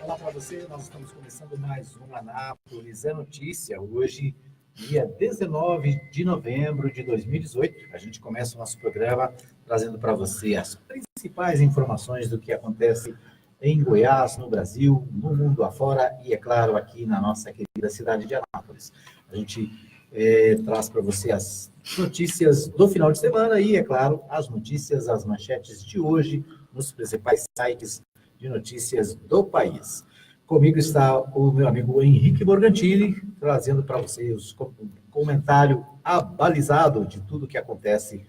Olá para você, nós estamos começando mais um Anápolis é Notícia, hoje, dia 19 de novembro de 2018. A gente começa o nosso programa trazendo para você as principais informações do que acontece em Goiás, no Brasil, no mundo afora e, é claro, aqui na nossa querida cidade de Anápolis. A gente traz para você as notícias do final de semana e, é claro, as notícias, as manchetes de hoje nos principais sites de notícias do país. Comigo está o meu amigo Henrique Morgantini, trazendo para vocês um comentário abalizado de tudo que acontece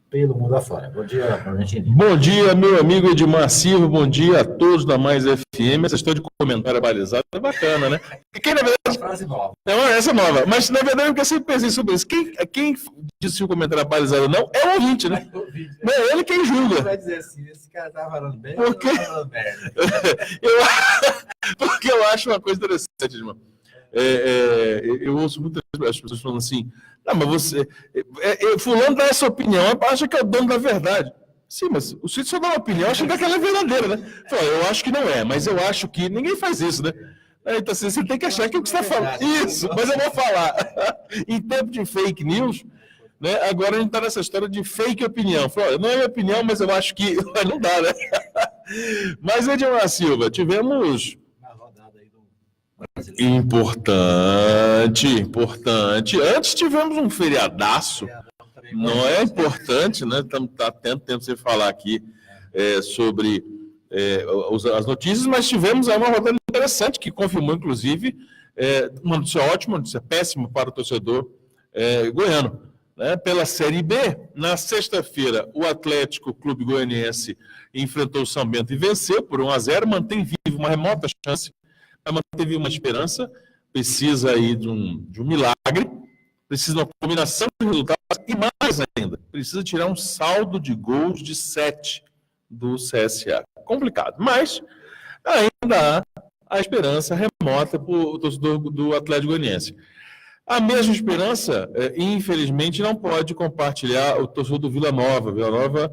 pelo mundo afora. Bom dia, Morgantini. Bom dia, meu amigo Edmar Silva, bom dia a todos da Mais FM. Essa história de comentário abalizado é bacana, né? Quem, na verdade, Uma frase nova. Não, essa é nova, mas na verdade eu sempre pensei sobre isso. Quem disse se o comentário abalizado ou não é o ouvinte, né? Não é ele quem julga. Vai dizer assim, esse cara tá falando bem Porque... ou tá falando merda? Porque eu acho uma coisa interessante, irmão. Eu ouço muitas pessoas falando assim, não, mas você... fulano dá essa opinião, acha que é o dono da verdade. Sim, mas o sujeito só dá uma opinião, acha que aquela é verdadeira, né? Eu acho que não é, mas eu acho que... Ninguém faz isso, né? Então, assim, você tem que achar que o que você está falando... Isso, mas eu vou falar. Em tempo de fake news, né, agora a gente está nessa história de fake opinião. Não é minha opinião, mas eu acho que... Não dá, né? Mas, Edmar Silva, tivemos... Importante. Antes tivemos um feriadaço, não é importante, né? Está tendo tempo de você falar aqui sobre as notícias, mas tivemos uma rodada interessante que confirmou, inclusive, uma notícia ótima, uma notícia péssima para o torcedor goiano. Né? Pela Série B, na sexta-feira, o Atlético Clube Goianiense enfrentou o São Bento e venceu por 1-0, mantém vivo uma remota chance, manteve uma esperança, precisa aí de um milagre, precisa de uma combinação de resultados e mais ainda, precisa tirar um saldo de gols de 7 do CSA. Complicado, mas ainda há a esperança remota para o torcedor do Atlético Goianiense. A mesma esperança, infelizmente, não pode compartilhar o torcedor do Vila Nova. Vila Nova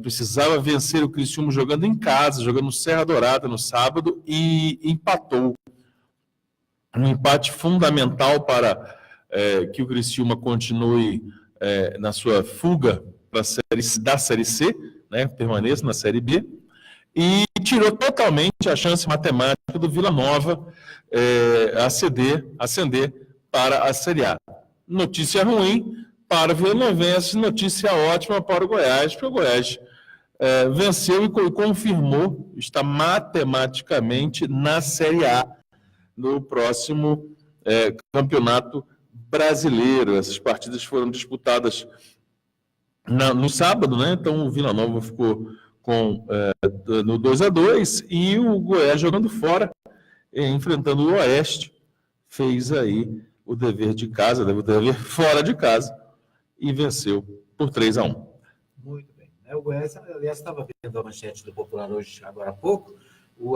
precisava vencer o Criciúma jogando em casa, jogando no Serra Dourada no sábado e empatou. Um empate fundamental para que o Criciúma continue na sua fuga da Série C, né, permaneça na Série B, e tirou totalmente a chance matemática do Vila Nova ascender para a Série A. Notícia ruim para o vilanovense, notícia ótima para o Goiás, porque o Goiás venceu e confirmou, está matematicamente na Série A, no próximo Campeonato Brasileiro. Essas partidas foram disputadas no sábado, né? Então o Vila Nova ficou no 2-2 e o Goiás jogando fora, enfrentando o Oeste, fez aí o dever de casa, o dever fora de casa, e venceu por 3-1. Muito bem. O Goiás, aliás, estava vendo a manchete do Popular hoje, agora há pouco,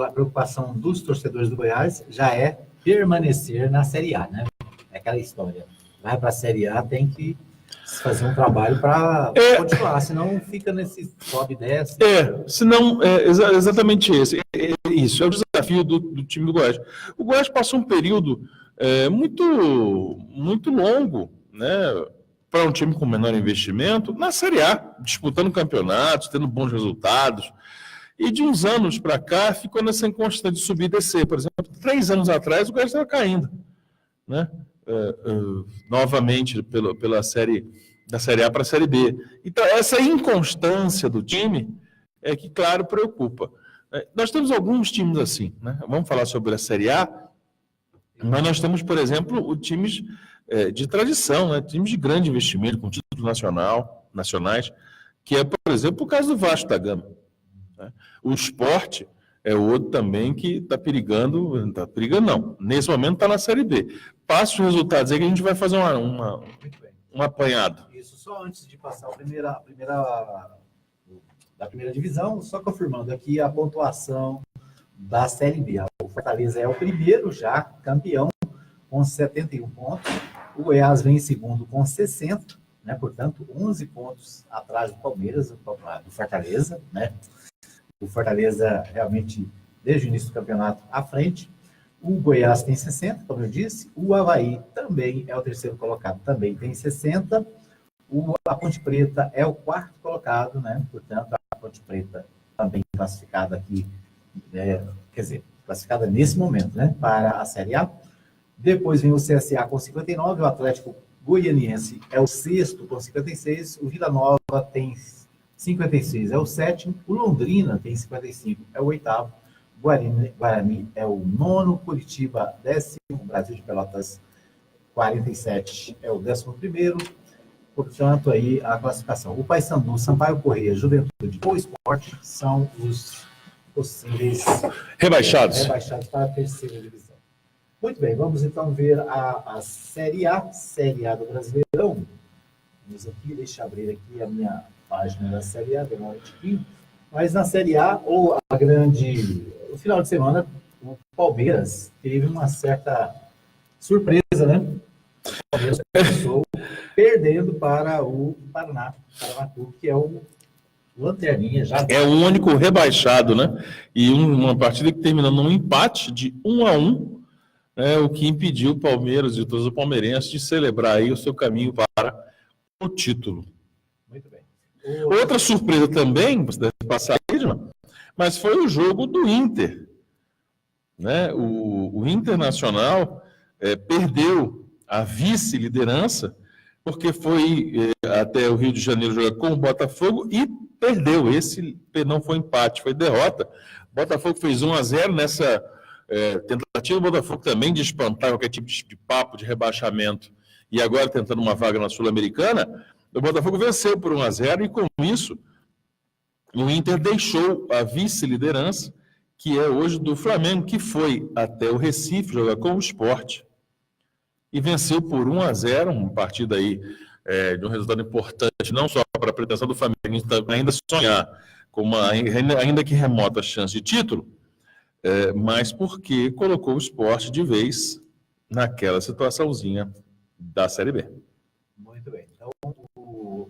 a preocupação dos torcedores do Goiás já é permanecer na Série A, né? É aquela história. Vai para a Série A, tem que fazer um trabalho para continuar, senão fica nesse sobe e desce. Exatamente esse. Isso é o desafio do time do Goiás. O Goiás passou um período muito, muito longo, né, para um time com menor investimento, na Série A, disputando campeonatos, tendo bons resultados. E de uns anos para cá, ficou nessa inconstante de subir e descer. Por exemplo, 3 anos atrás, o Goiás estava caindo, né? Novamente pela série, da Série A para a Série B. Então, essa inconstância do time é que, claro, preocupa. Nós temos alguns times assim, né? Vamos falar sobre a Série A, mas nós temos, por exemplo, times de tradição, né? Times de grande investimento, com títulos nacionais, que é, por exemplo, o caso do Vasco da Gama. Né? O Sport é outro também que está perigando não, nesse momento está na Série B. Passa os resultados aí que a gente vai fazer um apanhado. Isso, só antes de passar da primeira divisão, só confirmando aqui a pontuação da Série B. O Fortaleza é o primeiro já, campeão, com 71 pontos. O Goiás vem em segundo com 60, né? Portanto, 11 pontos atrás do Palmeiras, do Fortaleza, né? O Fortaleza realmente desde o início do campeonato à frente. O Goiás tem 60, como eu disse. O Avaí também é o terceiro colocado, também tem 60. A Ponte Preta é o quarto colocado, né? Portanto, a Ponte Preta também classificada aqui, quer dizer, classificada nesse momento, né? Para a Série A. Depois vem o CSA com 59, o Atlético Goianiense é o sexto com 56, o Vila Nova tem 56, é o sétimo, o Londrina tem 55, é o oitavo, Guarani é o nono, Curitiba décimo, Brasil de Pelotas 47 é o 11º, portanto aí a classificação. O Paysandu, Sampaio Corrêa, Juventude ou Sport são os possíveis rebaixados para a terceira divisão. Muito bem, vamos então ver a Série A do Brasileirão. Vamos aqui, deixa eu abrir aqui a minha página da Série A, demora um pouquinho. Mas na Série A, no final de semana, o Palmeiras teve uma certa surpresa, né? O Palmeiras começou perdendo para o Paraná Clube, que é o lanterninha já. É o único rebaixado, né? E uma partida que terminou num empate de 1-1, o que impediu o Palmeiras e todos os palmeirenses de celebrar aí o seu caminho para o título. Muito bem. Outra surpresa também, você deve passar aí, mas foi o jogo do Inter. Né? O Internacional perdeu a vice-liderança porque foi até o Rio de Janeiro jogar com o Botafogo e perdeu. Esse não foi empate, foi derrota. O Botafogo fez 1-0 nessa tentativa do Botafogo também de espantar qualquer tipo de papo de rebaixamento e agora tentando uma vaga na Sul-Americana. O Botafogo venceu por 1-0 e com isso o Inter deixou a vice-liderança, que é hoje do Flamengo, que foi até o Recife jogar com o Sport e venceu por 1-0, uma partida aí de um resultado importante, não só para a pretensão do Flamengo ainda sonhar com uma ainda que remota chance de título, mas porque colocou o Sport de vez naquela situaçãozinha da Série B. Muito bem. Então, o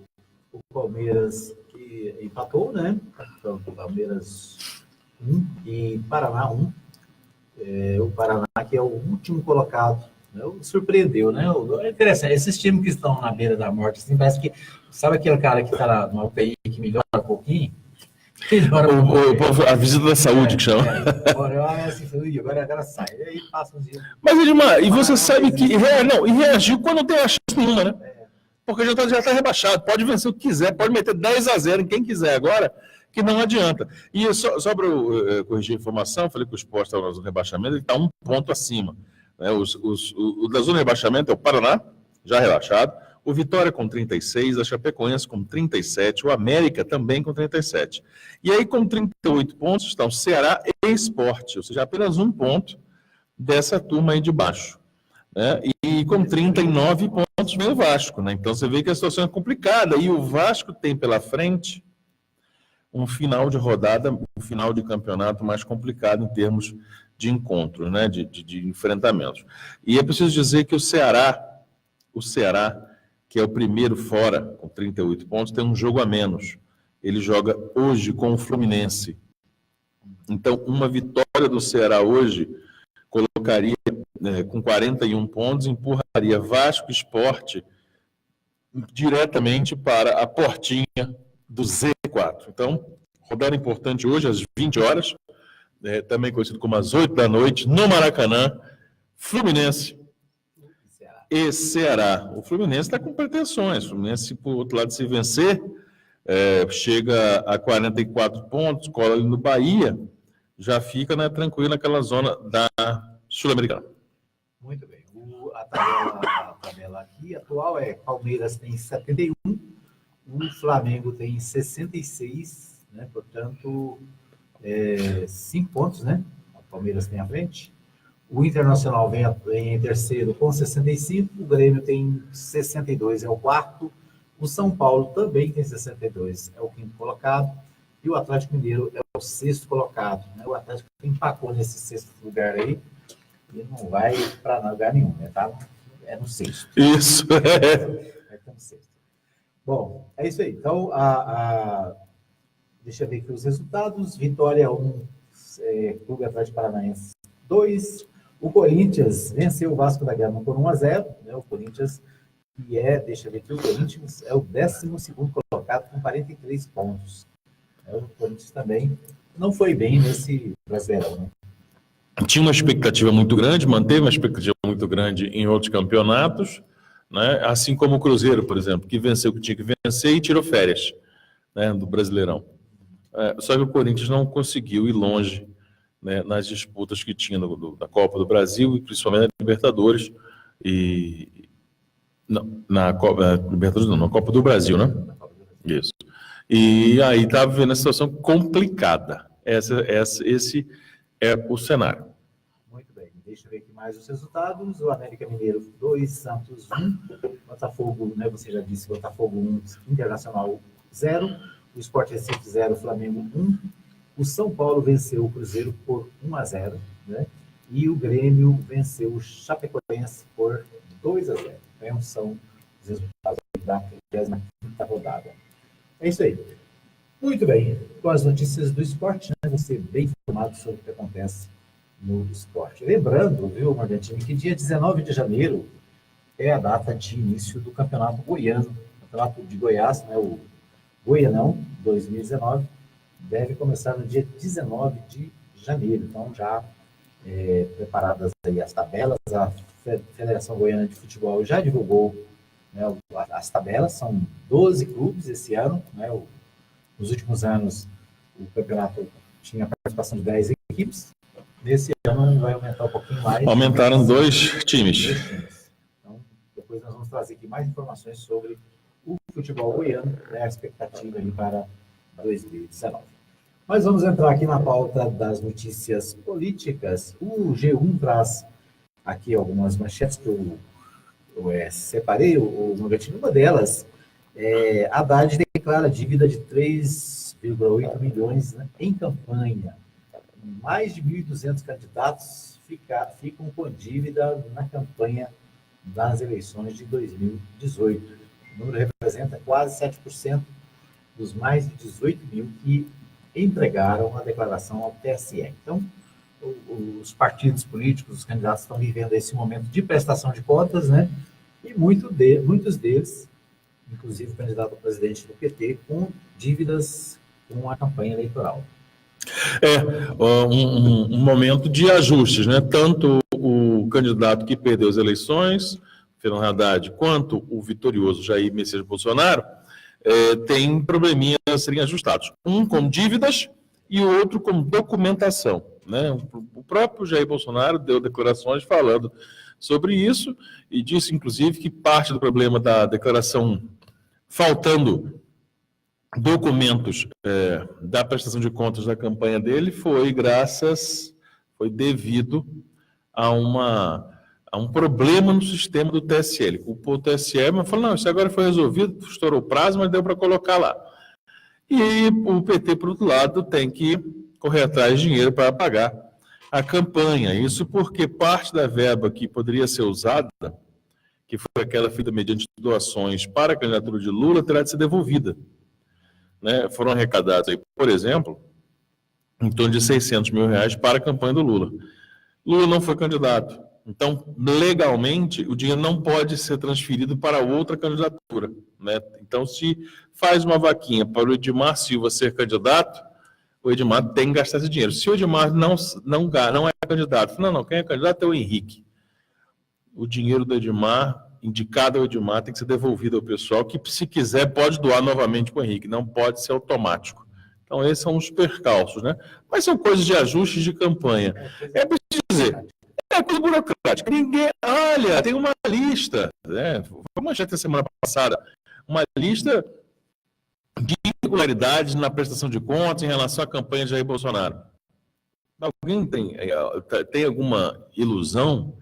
Palmeiras que empatou, né? Então, o Palmeiras 1 e Paraná 1. O Paraná, que é o último colocado, né? Surpreendeu, né? É interessante. Esses times que estão na beira da morte, assim, parece que... Sabe aquele cara que está na UTI que melhora um pouquinho? A visita da saúde, que chama. Agora sai. E aí passa uns dias. Mas, Edmar, e você sabe que reagiu quando não tem a chance nenhuma, né? Porque já está rebaixado. Pode vencer o que quiser, pode meter 10-0 em quem quiser agora, que não adianta. E só para eu corrigir a informação, falei que o Sport está na zona de rebaixamento, ele está um ponto acima. Né? O da zona de rebaixamento é o Paraná, já rebaixado. O Vitória com 36, a Chapecoense com 37, o América também com 37. E aí, com 38 pontos, estão Ceará e Sport, ou seja, apenas um ponto dessa turma aí de baixo. Né? E com 39 pontos vem o Vasco. Né? Então, você vê que a situação é complicada. E o Vasco tem pela frente um final de rodada, um final de campeonato mais complicado em termos de encontros, né? de enfrentamentos. E é preciso dizer que o Ceará, que é o primeiro fora, com 38 pontos, tem um jogo a menos. Ele joga hoje com o Fluminense. Então, uma vitória do Ceará hoje colocaria com 41 pontos, empurraria Vasco e Sport diretamente para a portinha do Z4. Então, rodada importante hoje, às 20 horas, também conhecido como às 8 da noite, no Maracanã, Fluminense e Ceará. O Fluminense está com pretensões. O Fluminense, por outro lado, se vencer, chega a 44 pontos, cola ali no Bahia, já fica tranquilo naquela zona da Sul-Americana. Muito bem. A tabela aqui atual Palmeiras tem 71, o Flamengo tem 66, né? Portanto, 5 pontos, né? O Palmeiras tem à frente. O Internacional vem em terceiro com 65, o Grêmio tem 62, é o quarto. O São Paulo também tem 62, é o quinto colocado. E o Atlético Mineiro é o sexto colocado. Né? O Atlético empacou nesse sexto lugar aí e não vai para lugar nenhum, né? Tá? É no sexto. Isso. Vai estar no sexto. Bom, é isso aí. Então, deixa eu ver aqui os resultados. Vitória 1, Clube Atlético Paranaense 2. O Corinthians venceu o Vasco da Gama por 1-0, né? O Corinthians, deixa eu ver aqui, o Corinthians é o 12º colocado com 43 pontos. O Corinthians também não foi bem nesse Brasileirão, né? Tinha uma expectativa muito grande, manteve uma expectativa muito grande em outros campeonatos, né? Assim como o Cruzeiro, por exemplo, que venceu o que tinha que vencer e tirou férias, né, do Brasileirão. Só que o Corinthians não conseguiu ir longe, né, nas disputas que tinha da Copa do Brasil e principalmente na Libertadores e na Copa do Brasil, né? Isso. E aí estava vivendo uma situação complicada. Esse é o cenário. Muito bem. Deixa eu ver aqui mais os resultados. O América Mineiro 2, Santos 1. Botafogo, né? Você já disse, Botafogo 1, Internacional 0. O Sport Recife 0, Flamengo 1. O São Paulo venceu o Cruzeiro por 1-0, né? E o Grêmio venceu o Chapecoense por 2-0. Então, são os resultados da 35ª rodada. É isso aí. Muito bem. Com as notícias do esporte, né? Você bem informado sobre o que acontece no esporte. Lembrando, viu, Morgantini, que dia 19 de janeiro é a data de início do Campeonato Goiano, Campeonato de Goiás, né? O Goianão 2019. Deve começar no dia 19 de janeiro. Então, já preparadas aí as tabelas, a Federação Goiana de Futebol já divulgou, né, as tabelas, são 12 clubes esse ano, né? Nos últimos anos, o campeonato tinha participação de 10 equipes. Nesse ano vai aumentar um pouquinho mais. Aumentaram 2 times. Então, depois nós vamos trazer aqui mais informações sobre o futebol goiano, né, a expectativa aí para 2019. Mas vamos entrar aqui na pauta das notícias políticas. O G1 traz aqui algumas manchetes que eu separei, o Morgantini. Uma delas, Haddad declara dívida de 3,8 milhões, né, em campanha. Mais de 1.200 candidatos ficam com dívida na campanha das eleições de 2018. O número representa quase 7% dos mais de 18 mil que entregaram a declaração ao TSE. Então, os partidos políticos, os candidatos estão vivendo esse momento de prestação de contas, né? E muitos deles, inclusive o candidato a presidente do PT, com dívidas com a campanha eleitoral. Um momento de ajustes, né? Tanto o candidato que perdeu as eleições, Fernando Haddad, quanto o vitorioso Jair Messias Bolsonaro, tem probleminhas a serem ajustados. Um com dívidas e o outro com documentação, né? O próprio Jair Bolsonaro deu declarações falando sobre isso e disse, inclusive, que parte do problema da declaração faltando documentos da prestação de contas da campanha dele foi devido a um problema no sistema do TSE. Ele culpou o TSE, mas falou, não, isso agora foi resolvido, estourou o prazo, mas deu para colocar lá. E aí, o PT, por outro lado, tem que correr atrás de dinheiro para pagar a campanha. Isso porque parte da verba que poderia ser usada, que foi aquela feita mediante doações para a candidatura de Lula, terá de ser devolvida. Né? Foram arrecadados, aí, por exemplo, em torno de R$600 mil para a campanha do Lula. Lula não foi candidato. Então, legalmente, o dinheiro não pode ser transferido para outra candidatura, né? Então, se faz uma vaquinha para o Edmar Silva ser candidato, o Edmar tem que gastar esse dinheiro. Se o Edmar não é candidato, quem é candidato é o Henrique. O dinheiro do Edmar, indicado ao Edmar, tem que ser devolvido ao pessoal, que, se quiser, pode doar novamente para o Henrique, não pode ser automático. Então, esses são os percalços, né? Mas são coisas de ajustes de campanha. É preciso dizer... É coisa burocrática. Olha, tem uma lista, né? Como já tem semana passada, uma lista de irregularidades na prestação de contas em relação à campanha de Jair Bolsonaro. Alguém tem alguma ilusão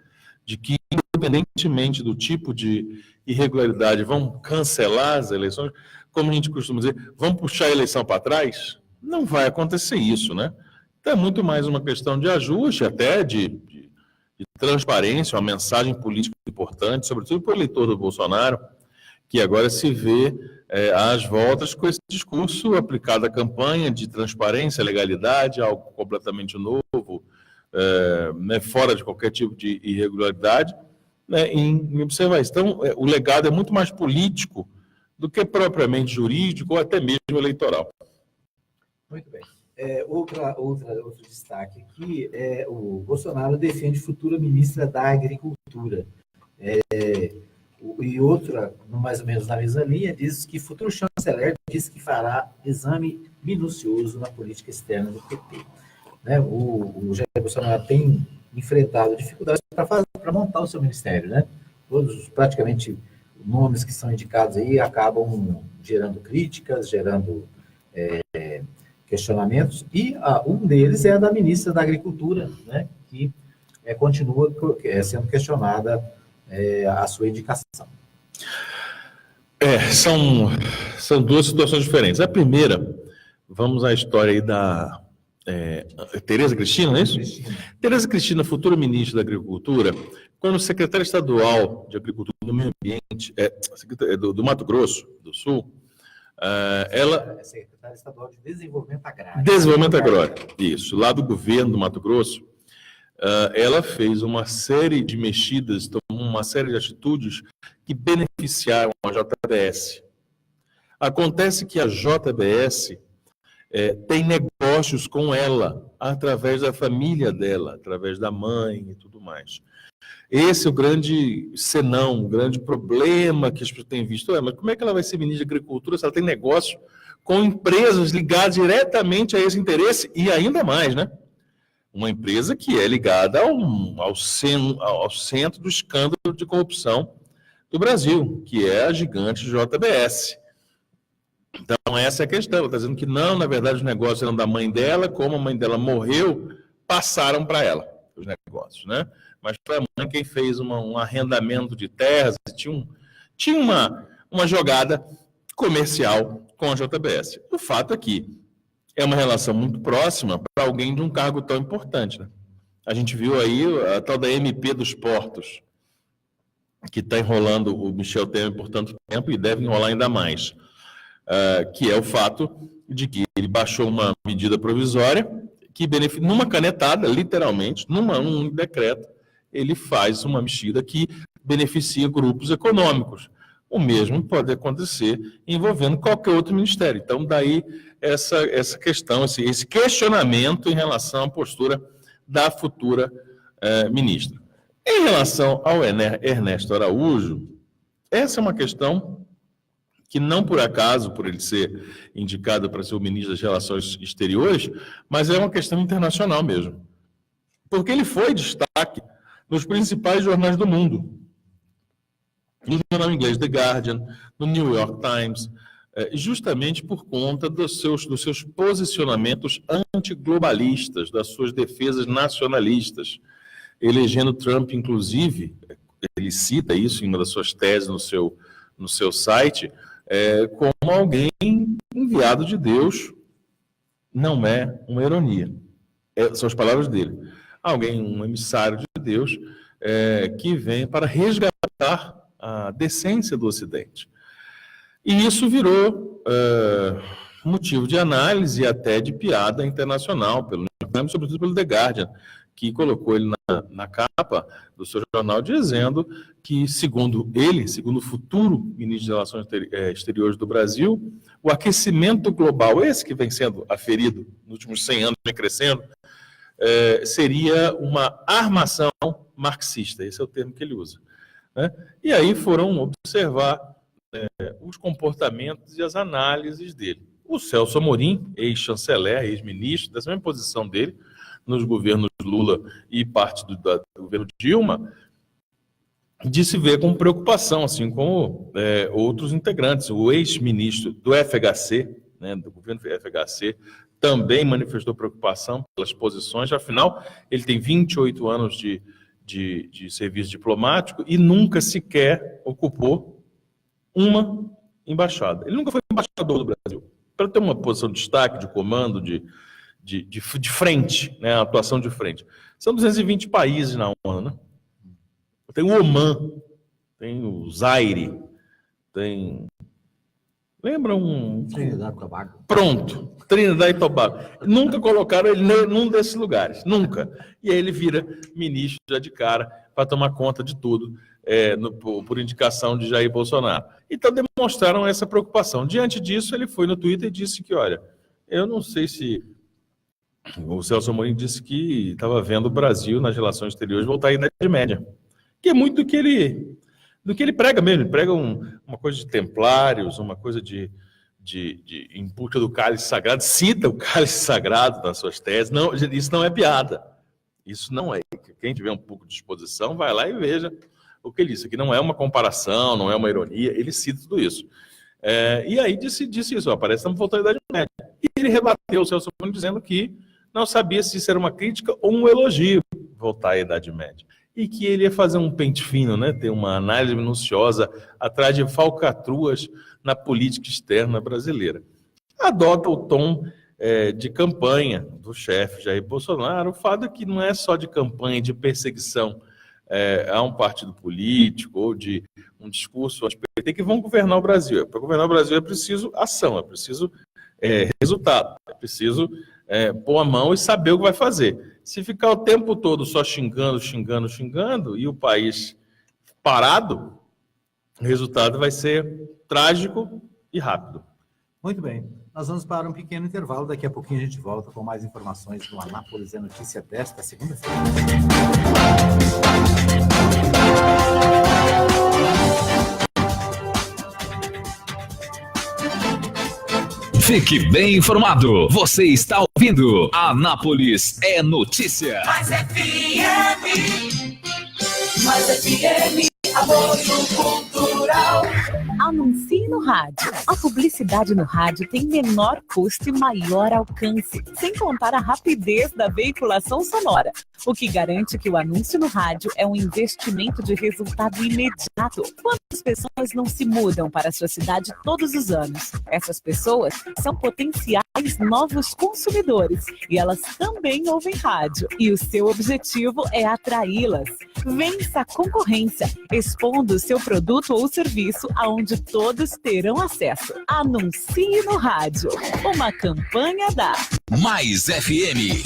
de que, independentemente do tipo de irregularidade, vão cancelar as eleições? Como a gente costuma dizer, vão puxar a eleição para trás? Não vai acontecer isso, né? Então é muito mais uma questão de ajuste, até de transparência, uma mensagem política importante, sobretudo para o eleitor do Bolsonaro, que agora se vê às voltas com esse discurso aplicado à campanha de transparência, legalidade, algo completamente novo, né, fora de qualquer tipo de irregularidade, né, em observar isso. Então, o legado é muito mais político do que propriamente jurídico ou até mesmo eleitoral. Muito bem. Outro destaque aqui é o Bolsonaro defende futura ministra da Agricultura. E outra, mais ou menos na mesma linha, diz que futuro chanceler diz que fará exame minucioso na política externa do PT. Né? O Jair Bolsonaro tem enfrentado dificuldades para montar o seu ministério. Né? Todos, praticamente, nomes que são indicados aí acabam gerando críticas, gerando questionamentos, e um deles é a da ministra da Agricultura, né? Que continua sendo questionada a sua indicação. São duas situações diferentes. A primeira, vamos à história aí da Tereza Cristina, não é isso? Tereza Cristina, futura ministra da Agricultura, quando secretária estadual de Agricultura e do Meio Ambiente, do Mato Grosso do Sul, ela... É secretária estadual de Desenvolvimento Agrário. Desenvolvimento Agrário, isso, lá do governo do Mato Grosso. Ela fez uma série de mexidas, tomou uma série de atitudes que beneficiaram a JBS. Acontece que a JBS tem negócios com ela, através da família dela, através da mãe e tudo mais. Esse é o grande senão, o grande problema que as pessoas têm visto. Mas como é que ela vai ser ministra de Agricultura se ela tem negócio com empresas ligadas diretamente a esse interesse? E ainda mais, né? Uma empresa que é ligada ao centro do escândalo de corrupção do Brasil, que é a gigante JBS. Então, essa é a questão. Ela está dizendo que não, na verdade, os negócios eram da mãe dela, como a mãe dela morreu, passaram para ela os negócios, né? Mas foi a mãe quem fez um arrendamento de terras, tinha uma jogada comercial com a JBS. O fato é que é uma relação muito próxima para alguém de um cargo tão importante, né? A gente viu aí a tal da MP dos Portos, que está enrolando o Michel Temer por tanto tempo e deve enrolar ainda mais, que é o fato de que ele baixou uma medida provisória que beneficia, numa canetada, literalmente, num decreto, ele faz uma medida que beneficia grupos econômicos. O mesmo pode acontecer envolvendo qualquer outro ministério. Então, daí essa questão, esse questionamento em relação à postura da futura ministra. Em relação ao Ernesto Araújo, essa é uma questão que não por acaso, por ele ser indicado para ser o ministro das Relações Exteriores, mas é uma questão internacional mesmo. Porque ele foi destaque nos principais jornais do mundo. No jornal inglês The Guardian, no New York Times, justamente por conta dos seus posicionamentos antiglobalistas, das suas defesas nacionalistas, elegendo Trump, inclusive, ele cita isso em uma das suas teses no seu site, como alguém enviado de Deus. Não é uma ironia, são as palavras dele. Um emissário de Deus que vem para resgatar a decência do Ocidente. E isso virou motivo de análise e até de piada internacional, sobretudo pelo The Guardian, que colocou ele na capa do seu jornal, dizendo que, segundo o futuro ministro de Relações Exteriores do Brasil, o aquecimento global, esse que vem sendo aferido nos últimos 100 anos, vem crescendo, seria uma armação marxista, esse é o termo que ele usa. Né? E aí foram observar os comportamentos e as análises dele. O Celso Amorim, ex-chanceler, ex-ministro, dessa mesma posição dele, nos governos Lula e parte do governo Dilma, de se ver com preocupação, assim como outros integrantes. O ex-ministro do FHC, né, do governo FHC, também manifestou preocupação pelas posições, afinal, ele tem 28 anos de serviço diplomático e nunca sequer ocupou uma embaixada. Ele nunca foi embaixador do Brasil. Para ter uma posição de destaque, de comando, de frente, né, atuação de frente. São 220 países na ONU, né? Tem o Oman, tem o Zaire, tem Lembra um... Trinidad e Tobago. Pronto, Trinidad e Tobago. Nunca colocaram ele num desses lugares, nunca. E aí ele vira ministro já de cara para tomar conta de tudo, por indicação de Jair Bolsonaro. Então demonstraram essa preocupação. Diante disso, ele foi no Twitter e disse que, olha, eu não sei se... O Celso Amorim disse que estava vendo o Brasil nas relações exteriores voltar à Idade Média, que é muito do que ele prega mesmo. Ele prega uma coisa de templários, uma coisa de em busca do cálice sagrado, cita o cálice sagrado nas suas teses. Não, isso não é piada. Isso não é. Quem tiver um pouco de disposição, vai lá e veja o que ele disse. Aqui não é uma comparação, não é uma ironia, ele cita tudo isso. E aí disse isso, parece que estamos voltando à Idade Média. E ele rebateu o Celso Amorim dizendo que não sabia se isso era uma crítica ou um elogio, voltar à Idade Média. E que ele ia fazer um pente fino, né? Ter uma análise minuciosa atrás de falcatruas na política externa brasileira. Adota o tom de campanha do chefe Jair Bolsonaro. O fato é que não é só de campanha de perseguição a um partido político ou de um discurso anti-PT que vão governar o Brasil. Para governar o Brasil é preciso ação, é preciso resultado, é preciso pôr a mão e saber o que vai fazer. Se ficar o tempo todo só xingando e o país parado, o resultado vai ser trágico e rápido. Muito bem. Nós vamos para um pequeno intervalo. Daqui a pouquinho a gente volta com mais informações do Anápolis é Notícia desta segunda-feira. Fique bem informado. Você está ouvindo Anápolis é Notícia. Mais FM, apoio cultural. Anuncie no rádio. A publicidade no rádio tem menor custo e maior alcance, sem contar a rapidez da veiculação sonora, o que garante que o anúncio no rádio é um investimento de resultado imediato. Quantas pessoas não se mudam para a sua cidade todos os anos? Essas pessoas são potenciais novos consumidores e elas também ouvem rádio. E o seu objetivo é atraí-las. Vença a concorrência, expondo o seu produto ou serviço aonde todos terão acesso. Anuncie no rádio. Uma campanha da Mais FM.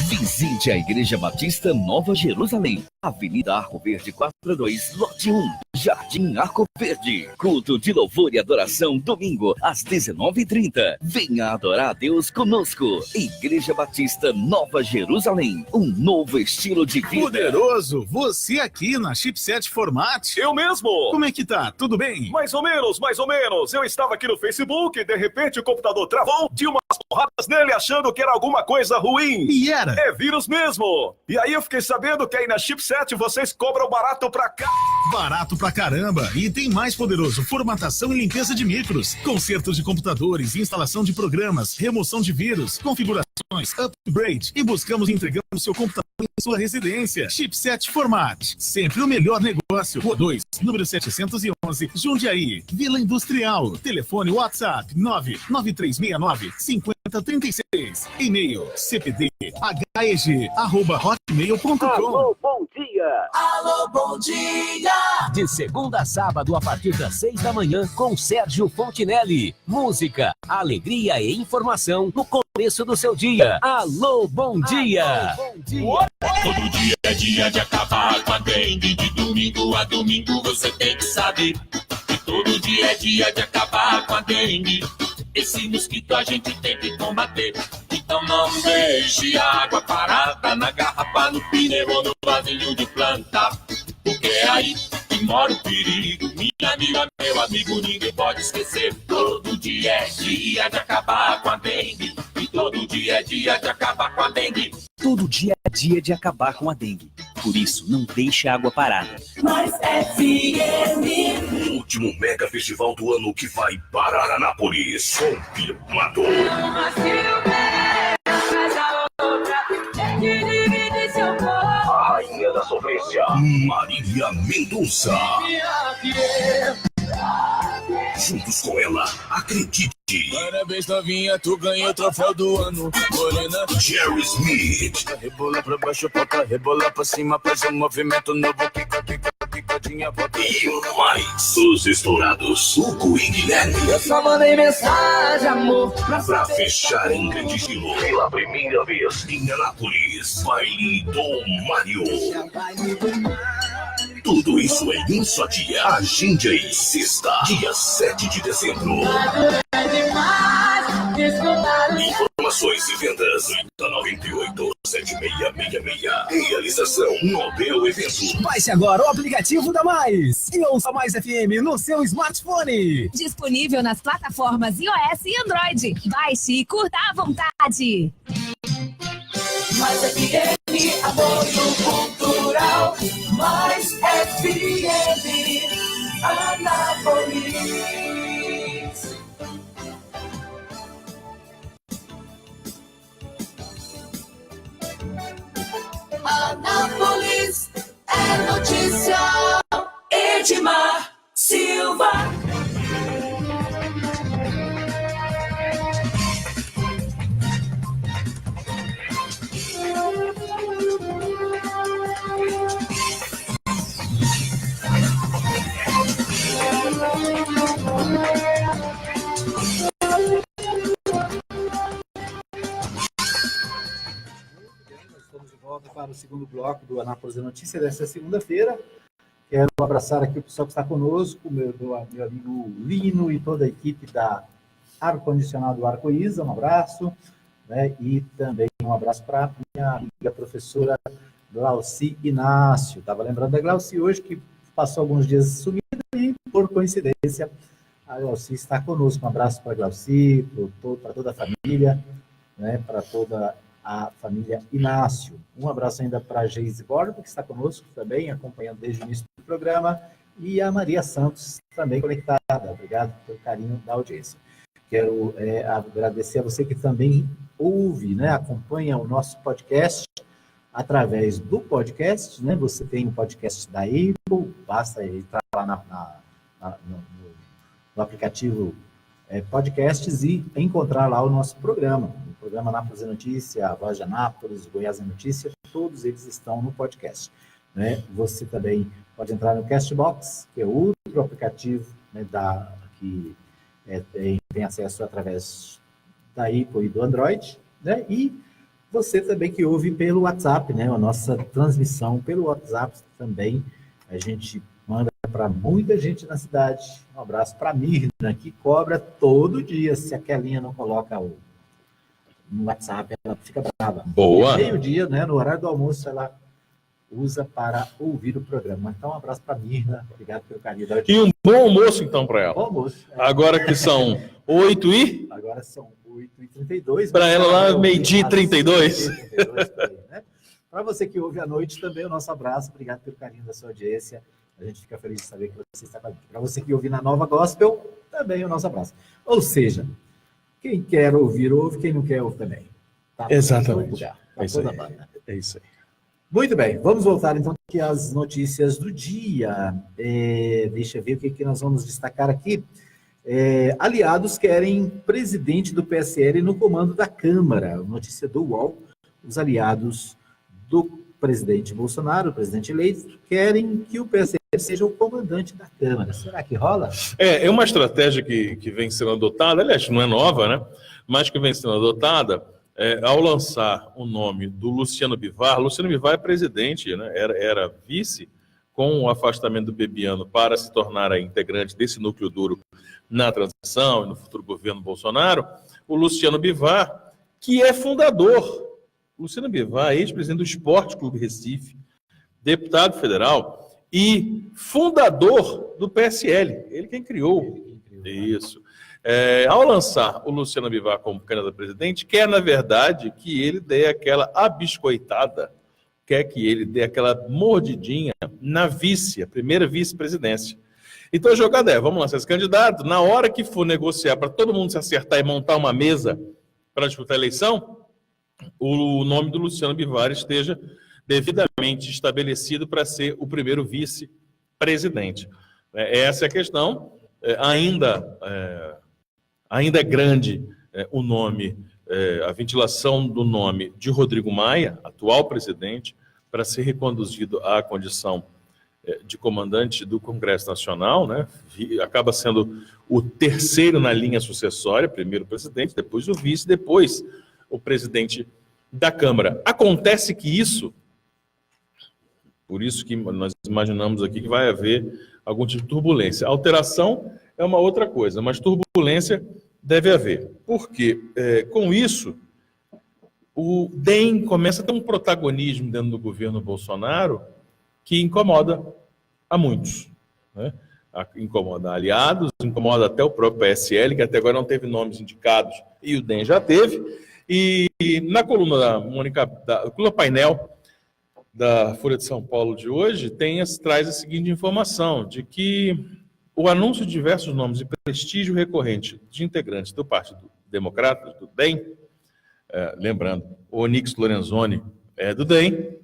Visite a Igreja Batista Nova Jerusalém, Avenida Arco Verde 432, lote 1, Jardim Arco Verde. Culto de louvor e adoração, domingo, às 19h30. Venha adorar a Deus conosco. Igreja Batista Nova Jerusalém, um novo estilo de vida. Poderoso, você aqui na Chipset Format. Eu mesmo. Como é que tá? Tudo bem? Mais ou menos. Eu estava aqui no Facebook e de repente o computador travou, tinha umas porradas nele achando que era alguma coisa ruim. E era? É vírus mesmo. E aí eu fiquei sabendo que aí na Chipset vocês cobram barato pra cá. Barato pra caramba. E tem mais, Poderoso. Formatação e limpeza de micros, consertos de computadores, instalação de programas, remoção de vírus, configurações, upgrade. E buscamos entregar o seu computador em sua residência. Chipset Format. Sempre o melhor negócio. Rua 2, número 711, Jundiaí, Vila Industrial. Telefone WhatsApp 99369-5036. E-mail cpdheg@hotmail.com. Alô, bom dia! Alô, bom dia! De segunda a sábado, a partir das 6 da manhã, com Sérgio Fontinelli. Música, alegria e informação no começo do seu dia. Alô, bom dia! Alô, bom dia! Todo dia é dia de acabar com a dengue. De domingo a domingo você tem que saber que todo dia é dia de acabar com a dengue. Esse mosquito a gente tem que combater. Então não deixe a água parada na garrafa, no pneu ou no vasinho de planta, porque é aí que mora o perigo. Minha amiga, meu amigo, ninguém pode esquecer. Todo dia é dia de acabar com a dengue. E todo dia é dia de acabar com a dengue. Todo dia é dia de acabar com a dengue. Por isso, não deixe a água parada. Mais FM. O último mega festival do ano que vai parar Anápolis. Confirmado. A rainha da sofrência, Marília Mendonça. Juntos com ela, acredite. Parabéns, novinha, tu ganhou o troféu do ano. Morena, Jerry Smith. Rebola pra baixo, rebola pra cima, faz um movimento novo. Kika, kika, kika, Rodinha, E mais os estourados, Hugo e Guilherme. Eu só mandei mensagem, amor, Pra fechar em grande estilo, pela primeira vez em Anápolis, baile do Mário. Tudo isso em um só dia. Agende aí, sexta, dia 7 de dezembro. Informações e vendas 98-7666. Realização Nobel Eventos. Baixe agora o aplicativo da Mais e ouça Mais FM no seu smartphone. Disponível nas plataformas iOS e Android. Baixe e curta à vontade. Mais FM, apoio cultural. Mais FM, Anápolis. Anápolis é notícia. Edmar Silva. Estamos de volta para o segundo bloco do Anápolis é Notícia desta segunda-feira. Quero abraçar aqui o pessoal que está conosco, meu amigo Lino e toda a equipe da Ar-Condicionado Arco-Íris, um abraço, né? E também um abraço para a minha amiga professora Glauci Inácio. Estava lembrando da Glauci hoje, que passou alguns dias sumida e, por coincidência, a Glauci está conosco. Um abraço para a Glauci, para toda a família, né? Para toda a família Inácio. Um abraço ainda para a Geise Borba, que está conosco também, acompanhando desde o início do programa, e a Maria Santos, também conectada. Obrigado pelo carinho da audiência. Quero agradecer a você que também ouve, né, acompanha o nosso podcast através do podcast, né? Você tem o podcast da Apple, basta entrar lá no aplicativo podcasts e encontrar lá o nosso programa. O programa Anápolis é Notícia, a Voz de Anápolis, Goiás é Notícia, todos eles estão no podcast, né? Você também pode entrar no Castbox, que é outro aplicativo, né, que tem acesso através da Apple e do Android, né? E você também que ouve pelo WhatsApp, né? A nossa transmissão pelo WhatsApp também, a gente manda para muita gente na cidade. Um abraço para a Mirna, que cobra todo dia. Se a Kelinha não coloca no WhatsApp, ela fica brava. Boa! Meio-dia, né, no horário do almoço, ela usa para ouvir o programa. Então, um abraço para a Mirna. Obrigado pelo carinho da audiência. E um bom almoço, então, para ela. Bom almoço. Agora que são 8 e... Agora são 8h32. Para ela lá, meio-dia e 32. Né? Para você que ouve à noite também, o nosso abraço. Obrigado pelo carinho da sua audiência. A gente fica feliz de saber que você está com a gente. Para você que ouve na Nova Gospel, também o nosso abraço. Ou seja, quem quer ouvir, ouve. Quem não quer, ouve também. Tá? Exatamente. É isso aí. É isso aí. Muito bem, vamos voltar então aqui às notícias do dia. Deixa eu ver o que nós vamos destacar aqui. Aliados querem presidente do PSL no comando da Câmara. Notícia do UOL. Os aliados do presidente Bolsonaro, o presidente eleito, querem que o PSL seja o comandante da Câmara. Será que rola? É uma estratégia que vem sendo adotada, aliás, não é nova, né? Mas que vem sendo adotada ao lançar o nome do Luciano Bivar. Luciano Bivar é presidente, né? Era vice, com o afastamento do Bebiano para se tornar integrante desse núcleo duro na transição e no futuro governo Bolsonaro. O Luciano Bivar, que é fundador. Luciano Bivar, ex-presidente do Esporte Clube Recife, deputado federal e fundador do PSL. Ele quem criou isso. Ao lançar o Luciano Bivar como candidato a presidente, quer, na verdade, que ele dê aquela abiscoitada, quer que ele dê aquela mordidinha na a primeira vice-presidência. Então a jogada vamos lançar esse candidato, na hora que for negociar para todo mundo se acertar e montar uma mesa para disputar a eleição, o nome do Luciano Bivar esteja devidamente estabelecido para ser o primeiro vice-presidente. Essa é a questão. Ainda é grande o nome, a ventilação do nome de Rodrigo Maia, atual presidente, para ser reconduzido à condição de comandante do Congresso Nacional, né? Acaba sendo o terceiro na linha sucessória, primeiro o presidente, depois o vice, depois o presidente da Câmara. Acontece que isso, por isso que nós imaginamos aqui que vai haver algum tipo de turbulência. Alteração é uma outra coisa, mas turbulência deve haver. Porque, com isso, o DEM começa a ter um protagonismo dentro do governo Bolsonaro que incomoda a muitos, né? Incomoda aliados, incomoda até o próprio PSL, que até agora não teve nomes indicados, e o DEM já teve. E na coluna da Mônica, da coluna painel da Folha de São Paulo de hoje, traz a seguinte informação, de que o anúncio de diversos nomes e prestígio recorrente de integrantes do Partido Democrata, do DEM, lembrando, o Onyx Lorenzoni é do DEM,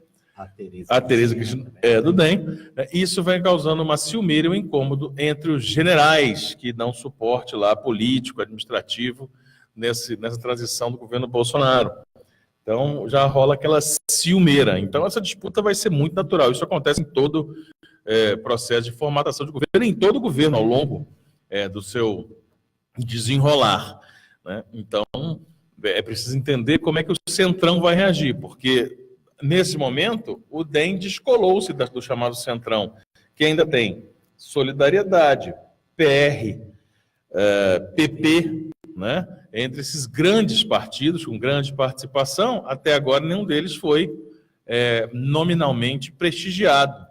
a Tereza Cristina é do DEM, isso vai causando uma ciumeira e um incômodo entre os generais que dão suporte lá político, administrativo, nessa transição do governo Bolsonaro. Então, já rola aquela ciumeira. Então, essa disputa vai ser muito natural. Isso acontece em todo processo de formatação de governo, em todo o governo, ao longo do seu desenrolar, né? Então, é preciso entender como é que o Centrão vai reagir, porque, nesse momento, o DEM descolou-se do chamado Centrão, que ainda tem Solidariedade, PR, PP, né? Entre esses grandes partidos, com grande participação, até agora nenhum deles foi nominalmente prestigiado,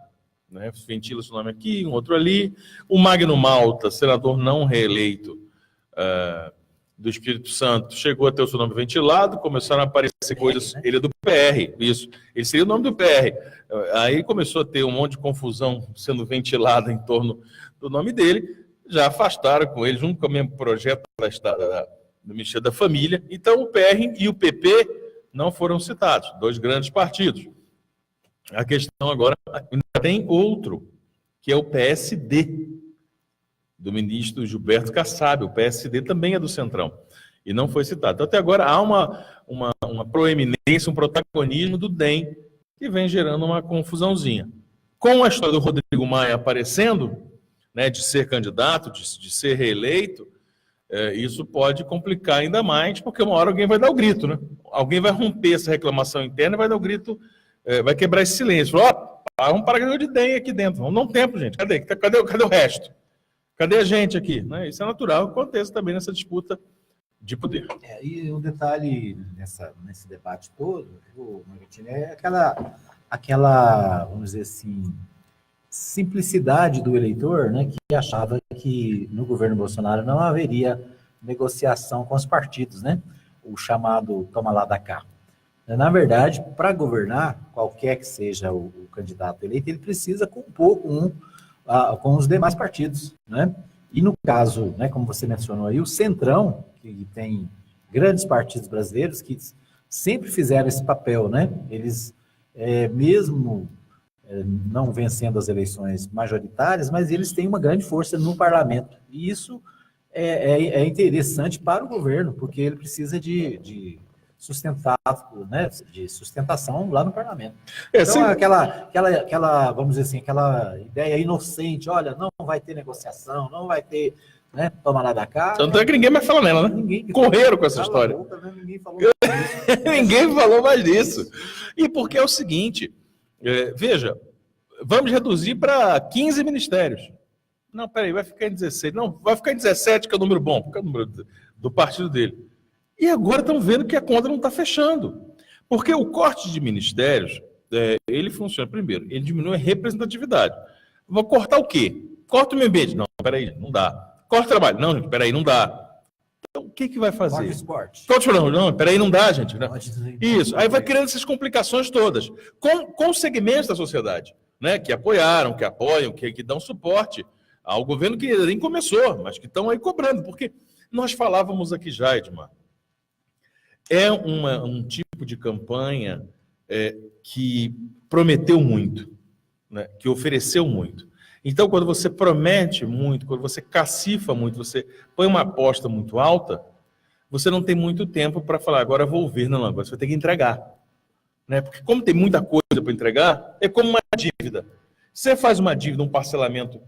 né? Ventila-se o nome aqui, um outro ali. O Magno Malta, senador não reeleito do Espírito Santo, chegou a ter o seu nome ventilado, começaram a aparecer coisas... Ele é do PR, isso. Ele seria o nome do PR. Aí começou a ter um monte de confusão sendo ventilada em torno do nome dele. Já afastaram com ele, junto com o mesmo projeto do Ministério da Família. Então, o PR e o PP não foram citados, dois grandes partidos. A questão agora, ainda tem outro, que é o PSD, do ministro Gilberto Kassab. O PSD também é do Centrão, e não foi citado. Então, até agora, há uma proeminência, um protagonismo do DEM, que vem gerando uma confusãozinha. Com a história do Rodrigo Maia aparecendo, né, de ser candidato, de ser reeleito, isso pode complicar ainda mais, porque uma hora alguém vai dar o grito, né? Alguém vai romper essa reclamação interna e vai dar o grito, vai quebrar esse silêncio. Vamos parar de DEM aqui dentro. Vamos dar um tempo, gente. Cadê o resto? Cadê a gente aqui? Né? Isso é natural que aconteça também nessa disputa de poder. E um detalhe nesse debate todo, Martini, é aquela, vamos dizer assim, simplicidade do eleitor, né, que achava que no governo Bolsonaro não haveria negociação com os partidos, né? O chamado toma lá da cá. Na verdade, para governar, qualquer que seja o candidato eleito, ele precisa compor com os demais partidos, né? E no caso, né, como você mencionou aí, o Centrão, que tem grandes partidos brasileiros que sempre fizeram esse papel, né? Eles, mesmo não vencendo as eleições majoritárias, mas eles têm uma grande força no parlamento. E isso é interessante para o governo, porque ele precisa de sustentação lá no parlamento. Então, aquela, vamos dizer assim, aquela ideia inocente, olha, não vai ter negociação, não vai ter, né, toma lá da cá. Tanto é que ninguém mais fala nela, né? Correram com essa história. Ninguém falou mais disso. Ninguém falou mais disso. E porque é o seguinte, veja, vamos reduzir para 15 ministérios. Não, peraí, vai ficar em 16. Não, vai ficar em 17, que é o número bom, porque é o número do partido dele. E agora estão vendo que a conta não está fechando. Porque o corte de ministérios, ele funciona, primeiro, ele diminui a representatividade. Vou cortar o quê? Corta o meio ambiente. Não, peraí, não dá. Corta o trabalho. Não, gente, peraí, não dá. Então, o que vai fazer? Corta o esporte. Não, peraí, não dá, gente. Não. Isso, aí vai criando essas complicações todas. Com os segmentos da sociedade, né, que apoiaram, que apoiam, que dão suporte ao governo que nem começou, mas que estão aí cobrando. Porque nós falávamos aqui já, Edmar, é um tipo de campanha que prometeu muito, né, que ofereceu muito. Então, quando você promete muito, quando você cacifa muito, você põe uma aposta muito alta, você não tem muito tempo para falar, agora vou ver. Não, agora você vai ter que entregar. Né? Porque como tem muita coisa para entregar, é como uma dívida. Você faz uma dívida, um parcelamento,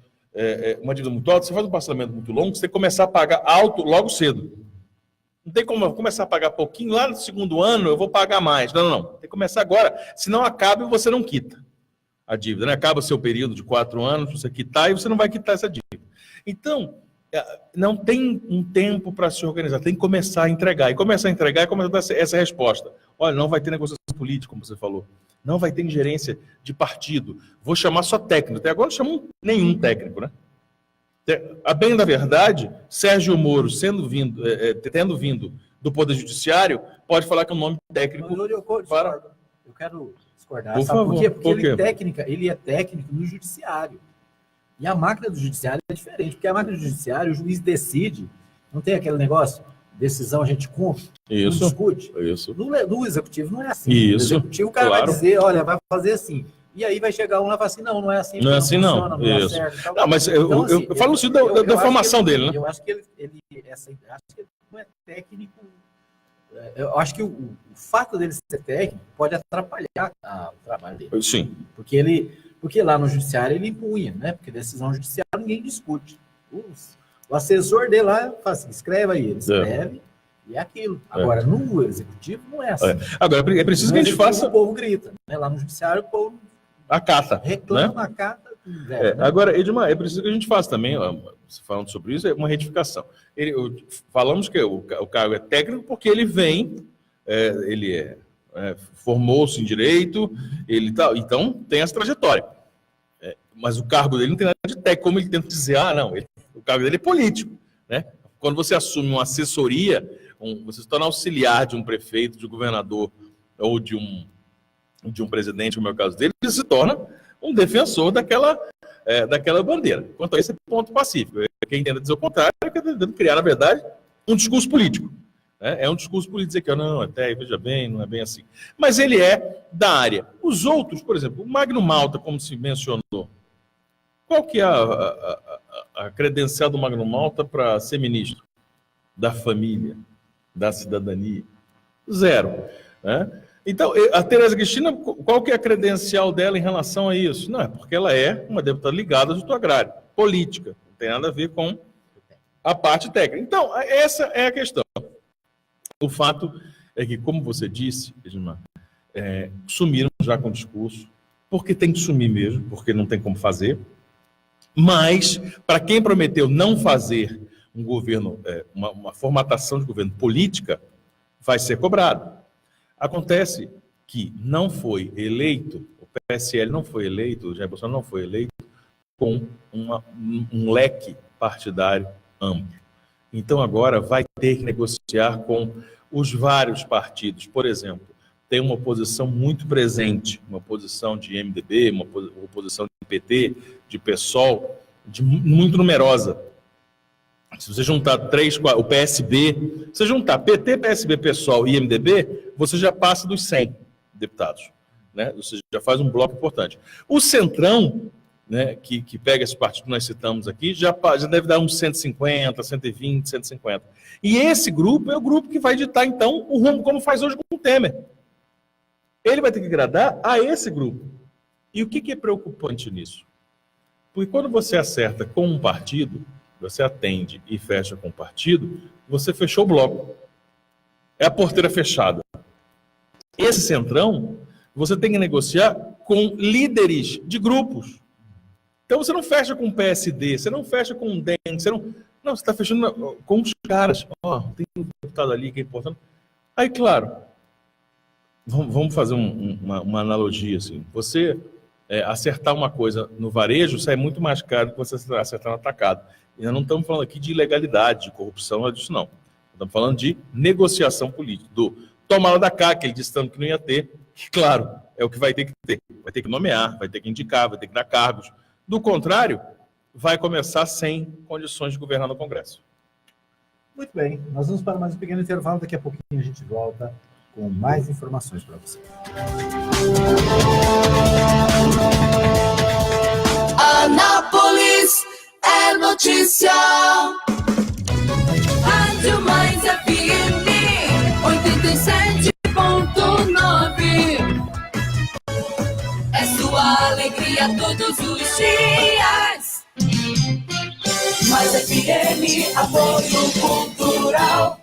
uma dívida muito alta, você faz um parcelamento muito longo, você tem que começar a pagar alto logo cedo. Não tem como eu começar a pagar pouquinho, lá no segundo ano eu vou pagar mais. Não. Tem que começar agora, senão acaba e você não quita a dívida, né? Acaba o seu período de 4 anos, você quitar e você não vai quitar essa dívida. Então, não tem um tempo para se organizar, tem que começar a entregar. E começar a entregar é começar a dar essa resposta. Olha, não vai ter negociação política, como você falou. Não vai ter ingerência de partido. Vou chamar só técnico. Até agora não chamam nenhum técnico, né? A bem da verdade, Sérgio Moro, tendo vindo do Poder Judiciário, pode falar que é um nome técnico. Eu quero discordar. Por Sabe favor, por quê? Porque por quê? ele é técnico no Judiciário. E a máquina do Judiciário é diferente, porque a máquina do Judiciário, o juiz decide, não tem aquele negócio, decisão a gente cumpre, não discute. Isso. No Executivo não é assim. Isso, no Executivo o cara vai dizer, olha, vai fazer assim. E aí vai chegar um lá e falar assim, não é assim. Não é assim, não. Funciona, Isso. dá certo, tal. Não, mas Então, assim, eu falo isso da formação dele, né? Eu acho que ele não é técnico. Eu acho que o fato dele ser técnico pode atrapalhar o trabalho dele. Sim. Porque lá no Judiciário ele impunha, né? Porque decisão judicial ninguém discute. O assessor dele lá fala assim, escreve aí, ele escreve e é aquilo. Agora, no Executivo não é assim. Agora, é preciso que a gente faça... O povo grita, né? Lá no Judiciário o povo acata, reclama, né? acata. Agora, Edmar, é preciso que a gente faça também, falando sobre isso, é uma retificação. Falamos que o cargo é técnico porque ele vem, formou-se em direito, então tem essa trajetória. Mas o cargo dele não tem nada de técnico, como ele tenta dizer, o cargo dele é político. Né? Quando você assume uma assessoria, você se torna auxiliar de um prefeito, de um governador ou de um presidente, como é o caso dele, você se torna um defensor daquela bandeira. Quanto a esse ponto pacífico. Quem tenta dizer o contrário é tentando criar, na verdade, um discurso político. É um discurso político dizer que não, até, veja bem, não é bem assim. Mas ele é da área. Os outros, por exemplo, o Magno Malta, como se mencionou, qual que é a credencial do Magno Malta para ser ministro? Da família, da cidadania? Zero. Né? Então, a Tereza Cristina, qual que é a credencial dela em relação a isso? Não, é porque ela é uma deputada ligada ao setor agrário, política, não tem nada a ver com a parte técnica. Então, essa é a questão. O fato é que, como você disse, Edmar, sumiram já com o discurso, porque tem que sumir mesmo, porque não tem como fazer, mas, para quem prometeu não fazer um governo, uma formatação de governo política, vai ser cobrado. Acontece que não foi eleito, o PSL não foi eleito, o Jair Bolsonaro não foi eleito com um leque partidário amplo. Então agora vai ter que negociar com os vários partidos. Por exemplo, tem uma oposição muito presente, uma oposição de MDB, uma oposição de PT, de PSOL, muito numerosa. Se você juntar o PSB, se você juntar PT, PSB, PSOL e MDB, você já passa dos 100 deputados. Né? Você já faz um bloco importante. O Centrão, né, que pega esse partido que nós citamos aqui, já deve dar uns 150, 120, 150. E esse grupo é o grupo que vai ditar, então, o rumo, como faz hoje com o Temer. Ele vai ter que agradar a esse grupo. E o que é preocupante nisso? Porque quando você acerta com um partido, você atende e fecha com o partido, você fechou o bloco. É a porteira fechada. Esse Centrão, você tem que negociar com líderes de grupos. Então você não fecha com o PSD, você não fecha com o DEM, você está fechando com os caras. Tem um deputado ali que é importante. Aí, claro, vamos fazer uma analogia assim. Você acertar uma coisa no varejo sai muito mais caro do que você acertar no atacado. E nós não estamos falando aqui de ilegalidade, de corrupção, nada disso não. Estamos falando de negociação política, do tomar da cá, que ele disse tanto que não ia ter, que, claro, é o que vai ter que ter. Vai ter que nomear, vai ter que indicar, vai ter que dar cargos. Do contrário, vai começar sem condições de governar no Congresso. Muito bem, nós vamos para mais um pequeno intervalo, daqui a pouquinho a gente volta com mais informações para você. Anápolis é notícia. Rádio Mais FM 87.9. É sua alegria todos os dias. Mais FM, apoio cultural.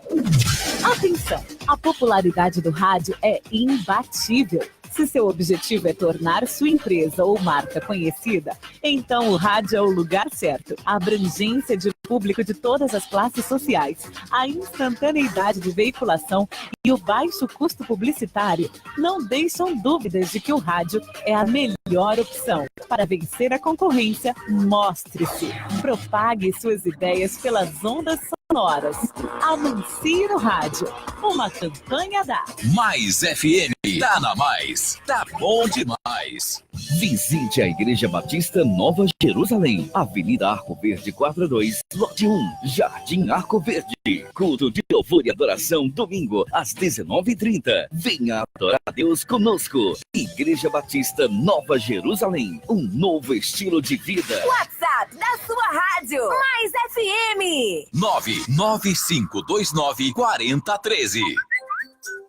Atenção! A popularidade do rádio é imbatível. Se seu objetivo é tornar sua empresa ou marca conhecida, então o rádio é o lugar certo. A abrangência de público de todas as classes sociais, a instantaneidade de veiculação e o baixo custo publicitário não deixam dúvidas de que o rádio é a melhor opção. Para vencer a concorrência, mostre-se. Propague suas ideias pelas ondas sonoras. Anuncie no rádio. Uma campanha da Mais FM. Tá na Mais. Tá bom demais. Visite a Igreja Batista Nova Jerusalém. Avenida Arco Verde 42, lote 1, Jardim Arco Verde. Culto de louvor e adoração, domingo, às 19h30. Venha adorar a Deus conosco. Igreja Batista Nova Jerusalém. Um novo estilo de vida. WhatsApp da sua rádio. Mais FM. 995294013.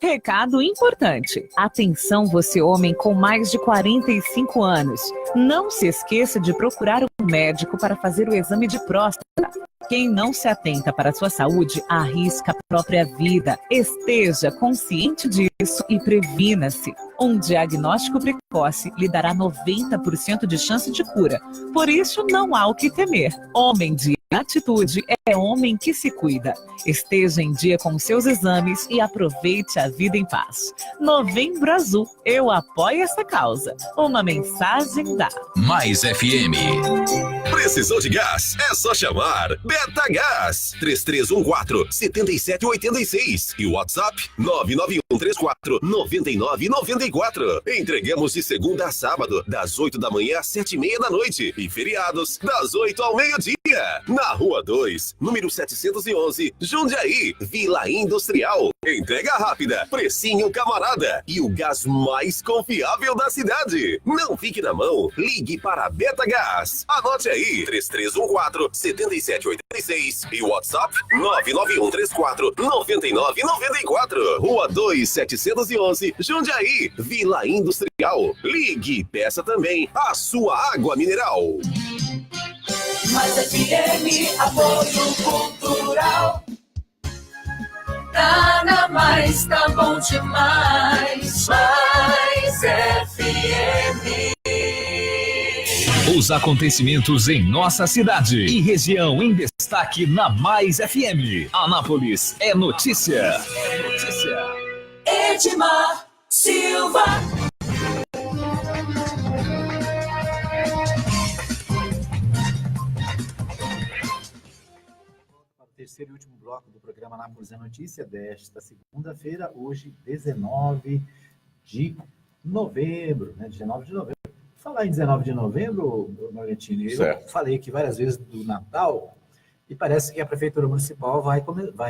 Recado importante. Atenção você homem com mais de 45 anos. Não se esqueça de procurar um médico para fazer o exame de próstata. Quem não se atenta para a sua saúde, arrisca a própria vida. Esteja consciente disso e previna-se. Um diagnóstico precoce lhe dará 90% de chance de cura. Por isso, não há o que temer. Homem de atitude é homem que se cuida. Esteja em dia com seus exames e aproveite a vida em paz. Novembro Azul, eu apoio essa causa. Uma mensagem da Mais FM. Precisou de gás? É só chamar Beta Gás 3314-7786 e o WhatsApp 99134-9994. Entregamos de segunda a sábado, das 8 da manhã às 7h30 da noite e feriados das 8 ao meio-dia. Na Rua 2, número 711, Jundiaí, Vila Industrial. Entrega rápida, precinho camarada e o gás mais confiável da cidade. Não fique na mão, ligue para a Beta Gás. Anote aí, 3314-7786 e o WhatsApp 99134-9994. Rua 2, 711, Jundiaí, Vila Industrial. Ligue e peça também a sua água mineral. Mais FM, apoio cultural. Tá na Mais, tá bom demais. Mais FM. Os acontecimentos em nossa cidade e região em destaque na Mais FM. Anápolis é notícia. É notícia. Edmar Silva. Terceiro e último bloco do programa Anápolis é Notícia desta segunda-feira, hoje, 19 de novembro, né? 19 de novembro. Falar em 19 de novembro, Margantini, eu falei aqui várias vezes do Natal e parece que a Prefeitura Municipal vai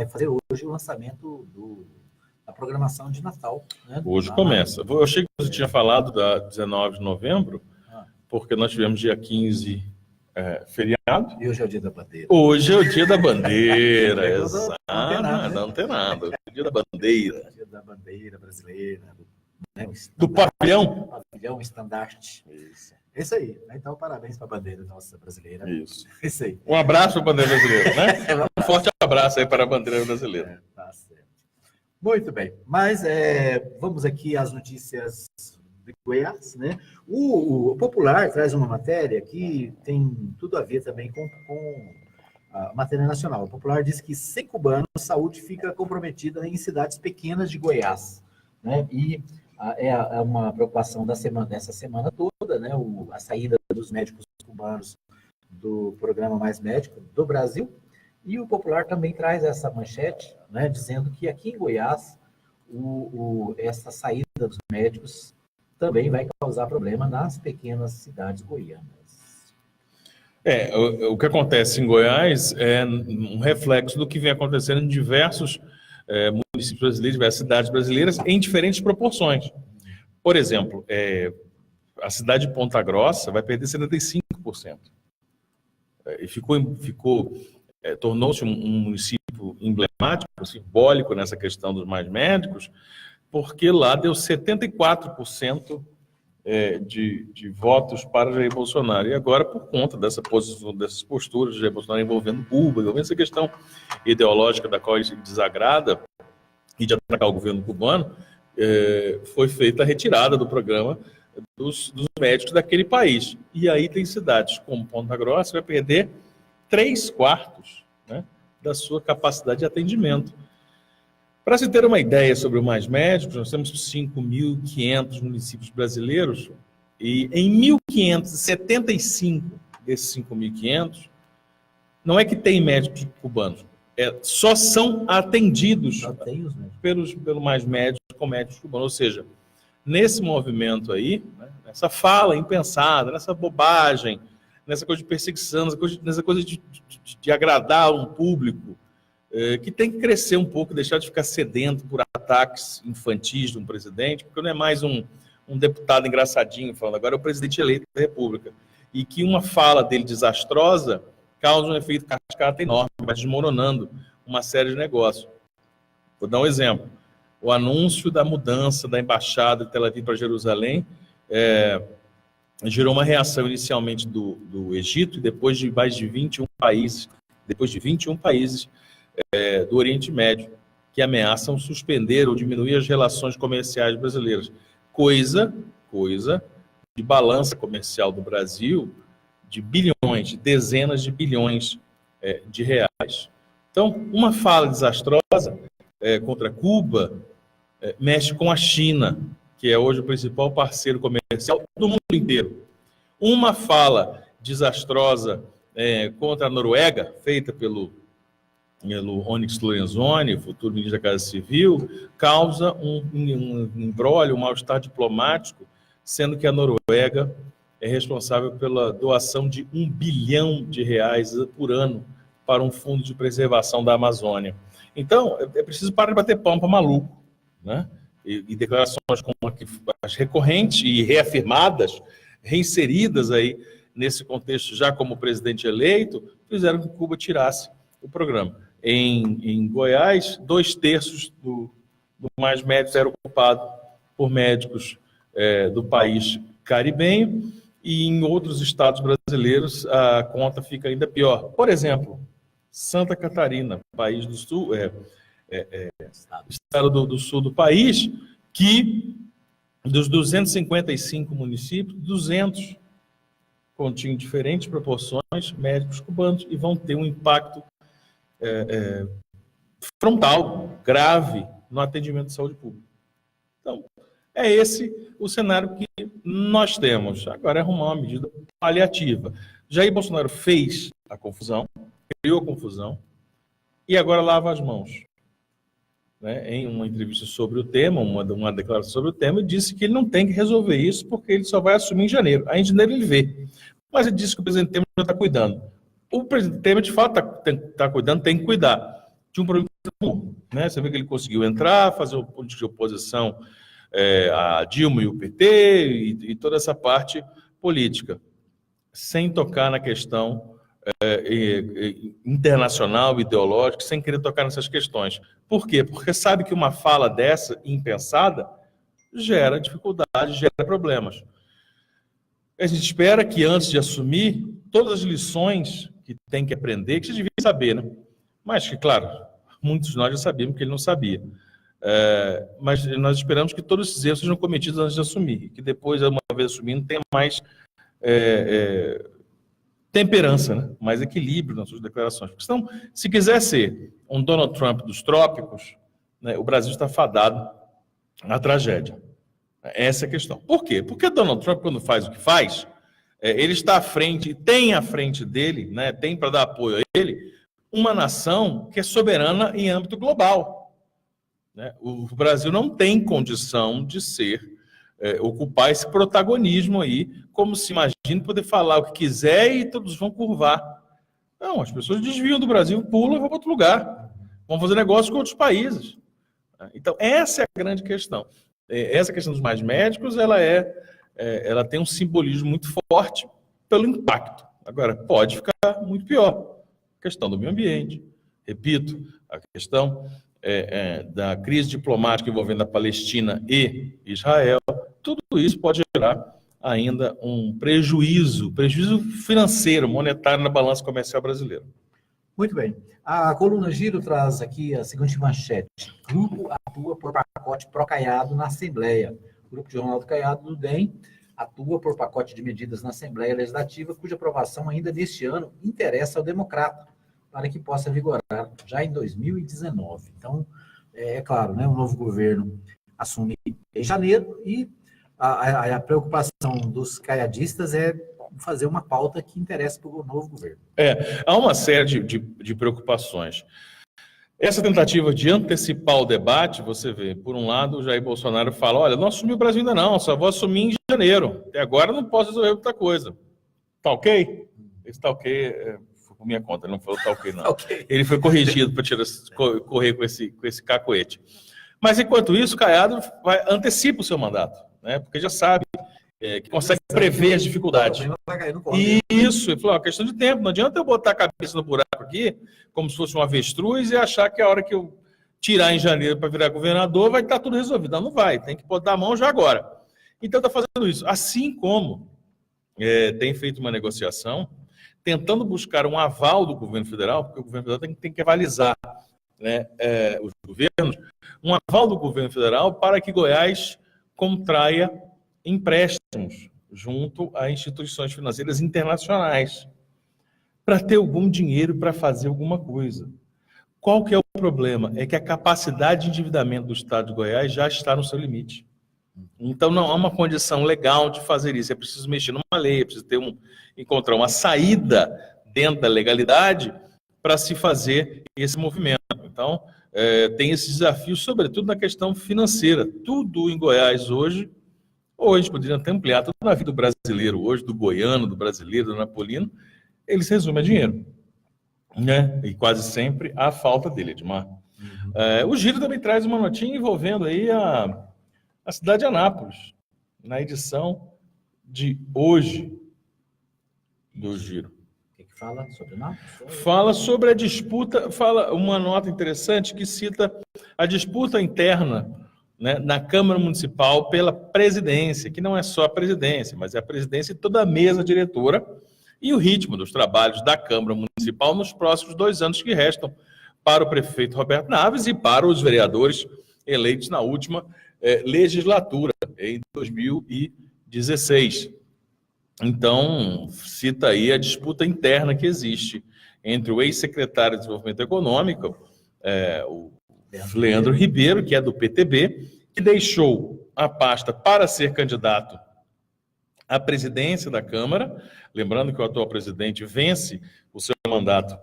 fazer hoje o lançamento da programação de Natal. Né? Hoje começa. Eu achei que você tinha falado da 19 de novembro, porque nós tivemos dia 15 feriado. E hoje é o dia da bandeira. Hoje é o dia da bandeira, exato. Não tem nada. O dia da bandeira. O dia da bandeira brasileira. Né? Do pavilhão. Pavilhão, estandarte. Isso aí. Então, parabéns para a bandeira nossa brasileira. Isso aí. Um abraço para a bandeira brasileira, né? Um forte abraço aí para a bandeira brasileira. Tá certo. Muito bem. Mas vamos aqui às notícias de Goiás, né? O Popular traz uma matéria que tem tudo a ver também com a matéria nacional. O Popular diz que sem cubanos, a saúde fica comprometida em cidades pequenas de Goiás, né? E é uma preocupação dessa semana toda, né? A saída dos médicos cubanos do programa Mais Médico do Brasil. E o Popular também traz essa manchete, né? Dizendo que aqui em Goiás essa saída dos médicos também vai causar problema nas pequenas cidades goianas. O que acontece em Goiás é um reflexo do que vem acontecendo em diversos municípios brasileiros, diversas cidades brasileiras, em diferentes proporções. Por exemplo, a cidade de Ponta Grossa vai perder 75%. E tornou-se um município emblemático, simbólico nessa questão dos mais médicos, porque lá deu 74% de votos para Jair Bolsonaro. E agora, por conta dessas posturas de Jair Bolsonaro envolvendo Cuba, envolvendo essa questão ideológica da qual ele desagrada e de atacar o governo cubano, foi feita a retirada do programa dos médicos daquele país. E aí tem cidades como Ponta Grossa, vai perder 3/4, né, da sua capacidade de atendimento. Para se ter uma ideia sobre o Mais Médicos, nós temos 5.500 municípios brasileiros e em 1.575 desses 5.500, não é que tem médicos cubanos, só são atendidos pelo Mais Médicos com médicos cubanos. Ou seja, nesse movimento aí, né, nessa fala impensada, nessa bobagem, nessa coisa de perseguição, nessa coisa de agradar um público, que tem que crescer um pouco, deixar de ficar sedento por ataques infantis de um presidente, porque não é mais um deputado engraçadinho falando, agora é o presidente eleito da República. E que uma fala dele desastrosa causa um efeito cascata enorme, vai desmoronando uma série de negócios. Vou dar um exemplo. O anúncio da mudança da embaixada de Tel Aviv para Jerusalém gerou uma reação inicialmente do Egito e depois de mais de 21 países, do Oriente Médio, que ameaçam suspender ou diminuir as relações comerciais brasileiras. Coisa de balança comercial do Brasil de bilhões, de dezenas de bilhões de reais. Então, uma fala desastrosa contra Cuba mexe com a China, que é hoje o principal parceiro comercial do mundo inteiro. Uma fala desastrosa contra a Noruega, feita pelo Onyx Lorenzoni, futuro ministro da Casa Civil, causa um imbróglio, um mal-estar diplomático, sendo que a Noruega é responsável pela doação de R$1 bilhão por ano para um fundo de preservação da Amazônia. Então, é preciso parar de bater palma para maluco, né? E declarações como as recorrentes e reafirmadas, reinseridas aí nesse contexto já como presidente eleito, fizeram que Cuba tirasse o programa. Em Goiás, 2/3 do Mais Médicos era ocupado por médicos do país caribenho, e em outros estados brasileiros a conta fica ainda pior. Por exemplo, Santa Catarina, país do sul, estado do sul do país, que dos 255 municípios, 200 continham diferentes proporções médicos cubanos e vão ter um impacto frontal, grave, no atendimento de saúde pública. Então, é esse o cenário que nós temos. Agora é arrumar uma medida paliativa. Jair Bolsonaro fez a confusão, criou a confusão, e agora lava as mãos. Né? Em uma entrevista sobre o tema, uma declaração sobre o tema, ele disse que ele não tem que resolver isso porque ele só vai assumir em janeiro. Aí em janeiro ele vê. Mas ele disse que o presidente Temer já está cuidando. O presidente Temer, de fato, está cuidando, tem que cuidar de um problema comum, né? Você vê que ele conseguiu entrar, fazer uma política de oposição a Dilma e o PT e toda essa parte política, sem tocar na questão internacional, ideológica, sem querer tocar nessas questões. Por quê? Porque sabe que uma fala dessa, impensada, gera dificuldade, gera problemas. A gente espera que, antes de assumir, todas as lições que tem que aprender, que você devia saber, né? Mas que, claro, muitos de nós já sabíamos que ele não sabia. Mas nós esperamos que todos esses erros sejam cometidos antes de assumir, e que depois, uma vez assumindo, tenha mais temperança, né? Mais equilíbrio nas suas declarações. Porque senão, se quiser ser um Donald Trump dos trópicos, né, o Brasil está fadado à tragédia. Essa é a questão. Por quê? Porque Donald Trump, quando faz o que faz, ele está à frente, tem à frente dele, né, tem para dar apoio a ele, uma nação que é soberana em âmbito global. Né? O Brasil não tem condição de ocupar esse protagonismo aí, como se imagina poder falar o que quiser e todos vão curvar. Não, as pessoas desviam do Brasil, pulam e vão para outro lugar. Vão fazer negócio com outros países. Então, essa é a grande questão. Essa questão dos mais médicos, ela tem um simbolismo muito forte pelo impacto. Agora, pode ficar muito pior. A questão do meio ambiente, repito, a questão da crise diplomática envolvendo a Palestina e Israel, tudo isso pode gerar ainda um prejuízo financeiro, monetário na balança comercial brasileira. Muito bem. A coluna Giro traz aqui a seguinte manchete. Grupo atua por pacote pró-Caiado na Assembleia. O grupo de Ronaldo Caiado, do DEM, atua por pacote de medidas na Assembleia Legislativa, cuja aprovação ainda neste ano interessa ao Democrata, para que possa vigorar já em 2019. Então, é claro, né, o novo governo assume em janeiro e a preocupação dos caiadistas é fazer uma pauta que interessa para o novo governo. Há uma série de preocupações. Essa tentativa de antecipar o debate, você vê, por um lado, o Jair Bolsonaro fala, olha, não assumi o Brasil ainda não, só vou assumir em janeiro. Até agora não posso resolver outra coisa. Tá ok? Esse tá ok foi por minha conta, ele não falou tá ok não. Okay. Ele foi corrigido para correr com esse cacoete. Mas, enquanto isso, o Caiado antecipa o seu mandato, né? Porque já sabe que consegue prever as dificuldades. Isso, ele falou, a questão de tempo, não adianta eu botar a cabeça no buraco aqui, como se fosse um avestruz, e achar que a hora que eu tirar em janeiro para virar governador, vai estar tudo resolvido. Não, não vai, tem que botar a mão já agora. Então está fazendo isso. Assim como tem feito uma negociação, tentando buscar um aval do governo federal, porque o governo federal tem que avalizar, né, os governos, um aval do governo federal para que Goiás contraia empréstimos junto a instituições financeiras internacionais para ter algum dinheiro para fazer alguma coisa. Qual que é o problema? É que a capacidade de endividamento do Estado de Goiás já está no seu limite. Então não há uma condição legal de fazer isso. É preciso mexer numa lei, é preciso encontrar uma saída dentro da legalidade para se fazer esse movimento. Então, tem esse desafio, sobretudo na questão financeira. Tudo em Goiás hoje poderia até ampliar, tudo na vida do brasileiro hoje, do goiano, do brasileiro, do napolino, ele se resume a dinheiro, né? E quase sempre a falta dele, Edmar. O Giro também traz uma notinha envolvendo aí a cidade de Anápolis, na edição de hoje do Giro. O que fala sobre Anápolis? Fala sobre a disputa, fala uma nota interessante que cita a disputa interna, né, na Câmara Municipal pela presidência, que não é só a presidência, mas é a presidência e toda a mesa diretora e o ritmo dos trabalhos da Câmara Municipal nos próximos 2 anos que restam para o prefeito Roberto Naves e para os vereadores eleitos na última legislatura, em 2016. Então, cita aí a disputa interna que existe entre o ex-secretário de Desenvolvimento Econômico, o Leandro Ribeiro, que é do PTB, que deixou a pasta para ser candidato à presidência da Câmara, lembrando que o atual presidente vence o seu mandato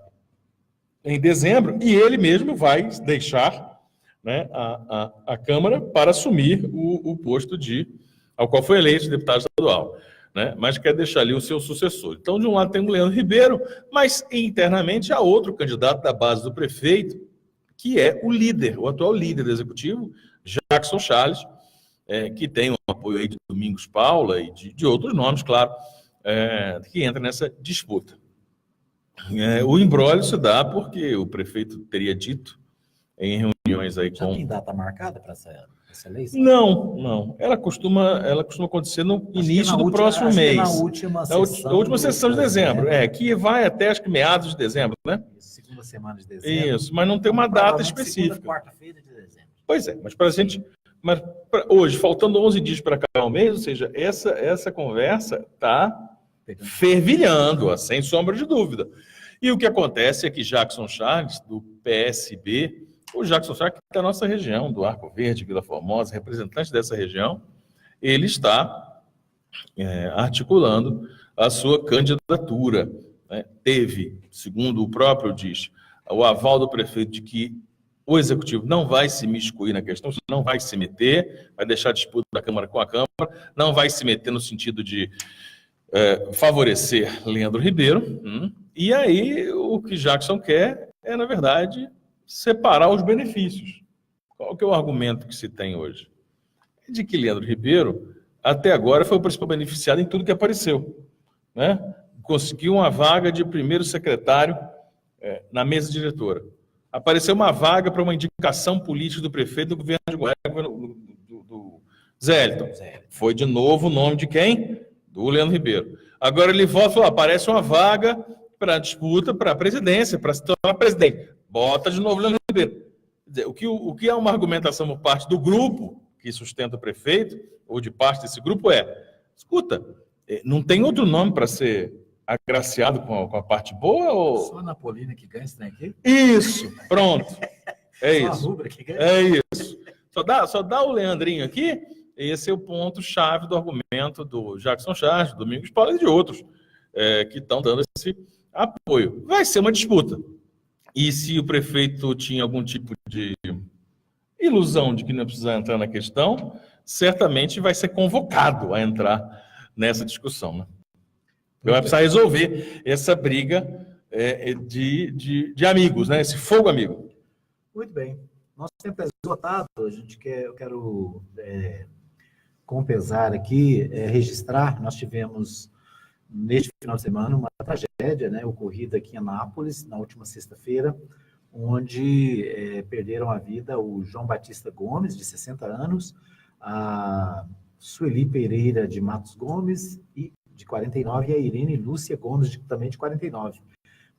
em dezembro, e ele mesmo vai deixar, né, a Câmara para assumir o posto ao qual foi eleito deputado estadual, né, mas quer deixar ali o seu sucessor. Então, de um lado tem o Leandro Ribeiro, mas internamente há outro candidato da base do prefeito, que é o atual líder do executivo, Jackson Charles, que tem o apoio aí de Domingos Paula e de outros nomes, claro, que entra nessa disputa. O imbróglio se dá porque o prefeito teria dito em reuniões aí Já tem data marcada para essa eleição? Não. Ela costuma acontecer no início do próximo mês. Na última sessão de dezembro, que vai até, acho que meados de dezembro, né? Segunda semana de dezembro. Isso, mas não tem uma data específica. Quarta-feira de dezembro. Pois é, mas para a gente... Mas hoje, faltando 11 dias para acabar o mês, ou seja, essa conversa está fervilhando, sem sombra de dúvida. E o que acontece é que Jackson Charles, do PSB, o Jackson Charles, que é da nossa região, do Arco Verde, Vila Formosa, representante dessa região, ele está articulando a sua candidatura. Né? Teve, segundo o próprio diz, o aval do prefeito de que o executivo não vai se miscuir na questão, não vai se meter, vai deixar a disputa da Câmara com a Câmara, não vai se meter no sentido de favorecer Leandro Ribeiro. E aí o que Jackson quer é, na verdade, separar os benefícios. Qual que é o argumento que se tem hoje? É de que Leandro Ribeiro, até agora, foi o principal beneficiado em tudo que apareceu. Né? Conseguiu uma vaga de primeiro secretário na mesa diretora. Apareceu uma vaga para uma indicação política do prefeito do governo de Goiás, do Zé Elton. Foi de novo o nome de quem? do Leandro Ribeiro. Agora ele volta e fala, aparece uma vaga para disputa para a presidência, para se tornar presidente. Bota de novo o Leandro Ribeiro. Quer dizer, o que é uma argumentação por parte do grupo que sustenta o prefeito, ou de parte desse grupo, escuta, não tem outro nome para ser agraciado com a parte boa? Ou... Só a Napolina que ganha esse trem aqui? Isso, pronto. É Só isso. a Rubra que ganha? É isso. Só dá o Leandrinho aqui, esse é o ponto-chave do argumento do Jackson Charles, do Domingos Paulo e de outros que estão dando esse apoio. Vai ser uma disputa. E se o prefeito tinha algum tipo de ilusão de que não ia precisar entrar na questão, certamente vai ser convocado a entrar nessa discussão, né? Vai precisar resolver essa briga de amigos, né? Esse fogo amigo. Muito bem. Nosso tempo é esgotado. Eu quero compensar aqui, registrar. Nós tivemos, neste final de semana, uma tragédia, né, ocorrida aqui em Anápolis, na última sexta-feira, onde perderam a vida o João Batista Gomes, de 60 anos, a Sueli Pereira de Matos Gomes, de 49, e a Irene Lúcia Gomes, também de 49.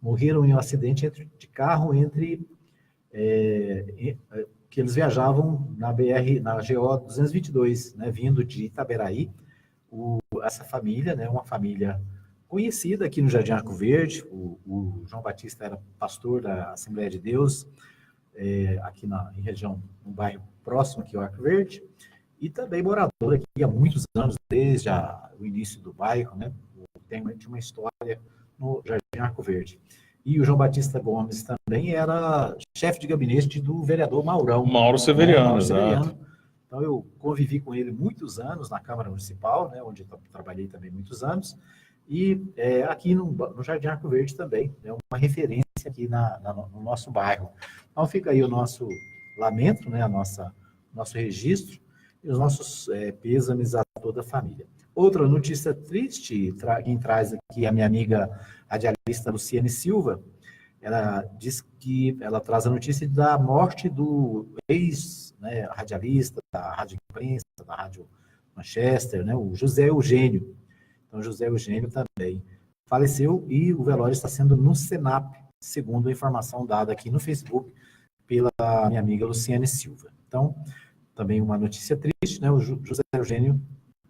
Morreram em um acidente de carro que eles viajavam na GO 222, né, vindo de Itaberaí. Essa família, né, uma família conhecida aqui no Jardim Arco Verde. O João Batista era pastor da Assembleia de Deus, aqui em região, um bairro próximo aqui ao Arco Verde, e também morador aqui há muitos anos, desde o início do bairro, né? Tem uma história no Jardim Arco Verde. E o João Batista Gomes também era chefe de gabinete do vereador Mauro Severiano, exato. Então, eu convivi com ele muitos anos na Câmara Municipal, né, onde eu trabalhei também muitos anos, e aqui no Jardim Arco Verde também, é uma referência aqui no nosso bairro. Então, fica aí o nosso lamento, né, nosso registro, e os nossos pêsames a toda a família. Outra notícia triste, quem traz aqui a minha amiga radialista Luciane Silva, ela diz que ela traz a notícia da morte do radialista da Rádio Imprensa, da Rádio Manchester, né, o José Eugênio. Então, José Eugênio também faleceu e o velório está sendo no Senap, segundo a informação dada aqui no Facebook pela minha amiga Luciane Silva. Então, também uma notícia triste, né, o José Eugênio,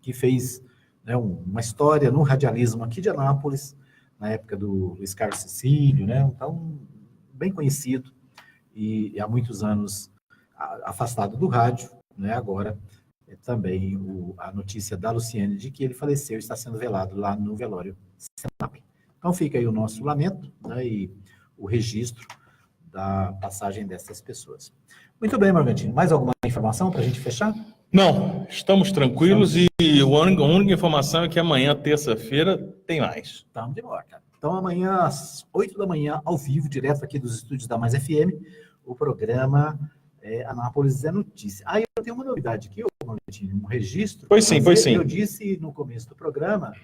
que fez, né, uma história no radialismo aqui de Anápolis, na época do Luiz Carlos Cecílio, né, então, bem conhecido, e há muitos anos afastado do rádio, né, agora também a notícia da Luciane de que ele faleceu, está sendo velado lá no velório Senap. Então fica aí o nosso lamento, né, e o registro da passagem dessas pessoas. Muito bem, Margantino. Mais alguma informação para a gente fechar? Não, estamos tranquilos e a única informação é que amanhã, terça-feira, tem mais. Estamos de volta. Então amanhã, às 8 da manhã, ao vivo, direto aqui dos estúdios da Mais FM, o programa Anápolis é Notícia. Aí eu tenho uma novidade aqui, Margantino, um registro. Pois sim. Eu disse no começo do programa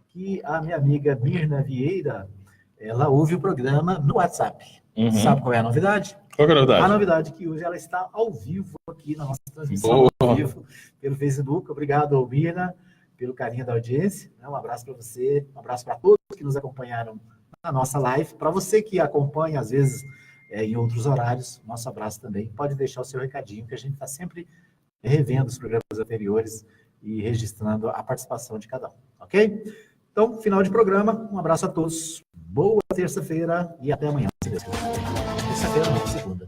que a minha amiga Mirna Vieira, ela ouve o programa no WhatsApp. Uhum. Sabe qual é a novidade? Qual é a novidade? A novidade é que hoje ela está ao vivo aqui na nossa transmissão, ao vivo, pelo Facebook. Obrigado, Mirna, pelo carinho da audiência. Um abraço para você, um abraço para todos que nos acompanharam na nossa live. Para você que acompanha, às vezes, em outros horários, nosso abraço também. Pode deixar o seu recadinho, que a gente está sempre revendo os programas anteriores e registrando a participação de cada um, ok? Então, final de programa, um abraço a todos, boa terça-feira e até amanhã, se Deus quiser. Terça-feira não, segunda.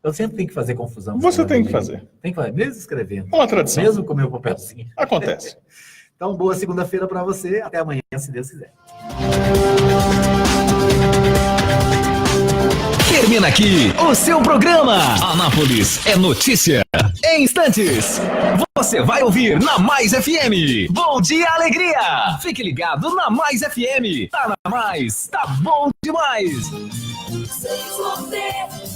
Eu sempre tenho que fazer confusão. Você tem que fazer. Tem que fazer, mesmo escrevendo. É uma tradição. Mesmo com o meu papelzinho. Acontece. Então, boa segunda-feira para você, até amanhã, se Deus quiser. Termina aqui o seu programa. Anápolis é notícia. Em instantes, você vai ouvir na Mais FM. Bom dia, alegria. Fique ligado na Mais FM. Tá na Mais, tá bom demais. Sem você.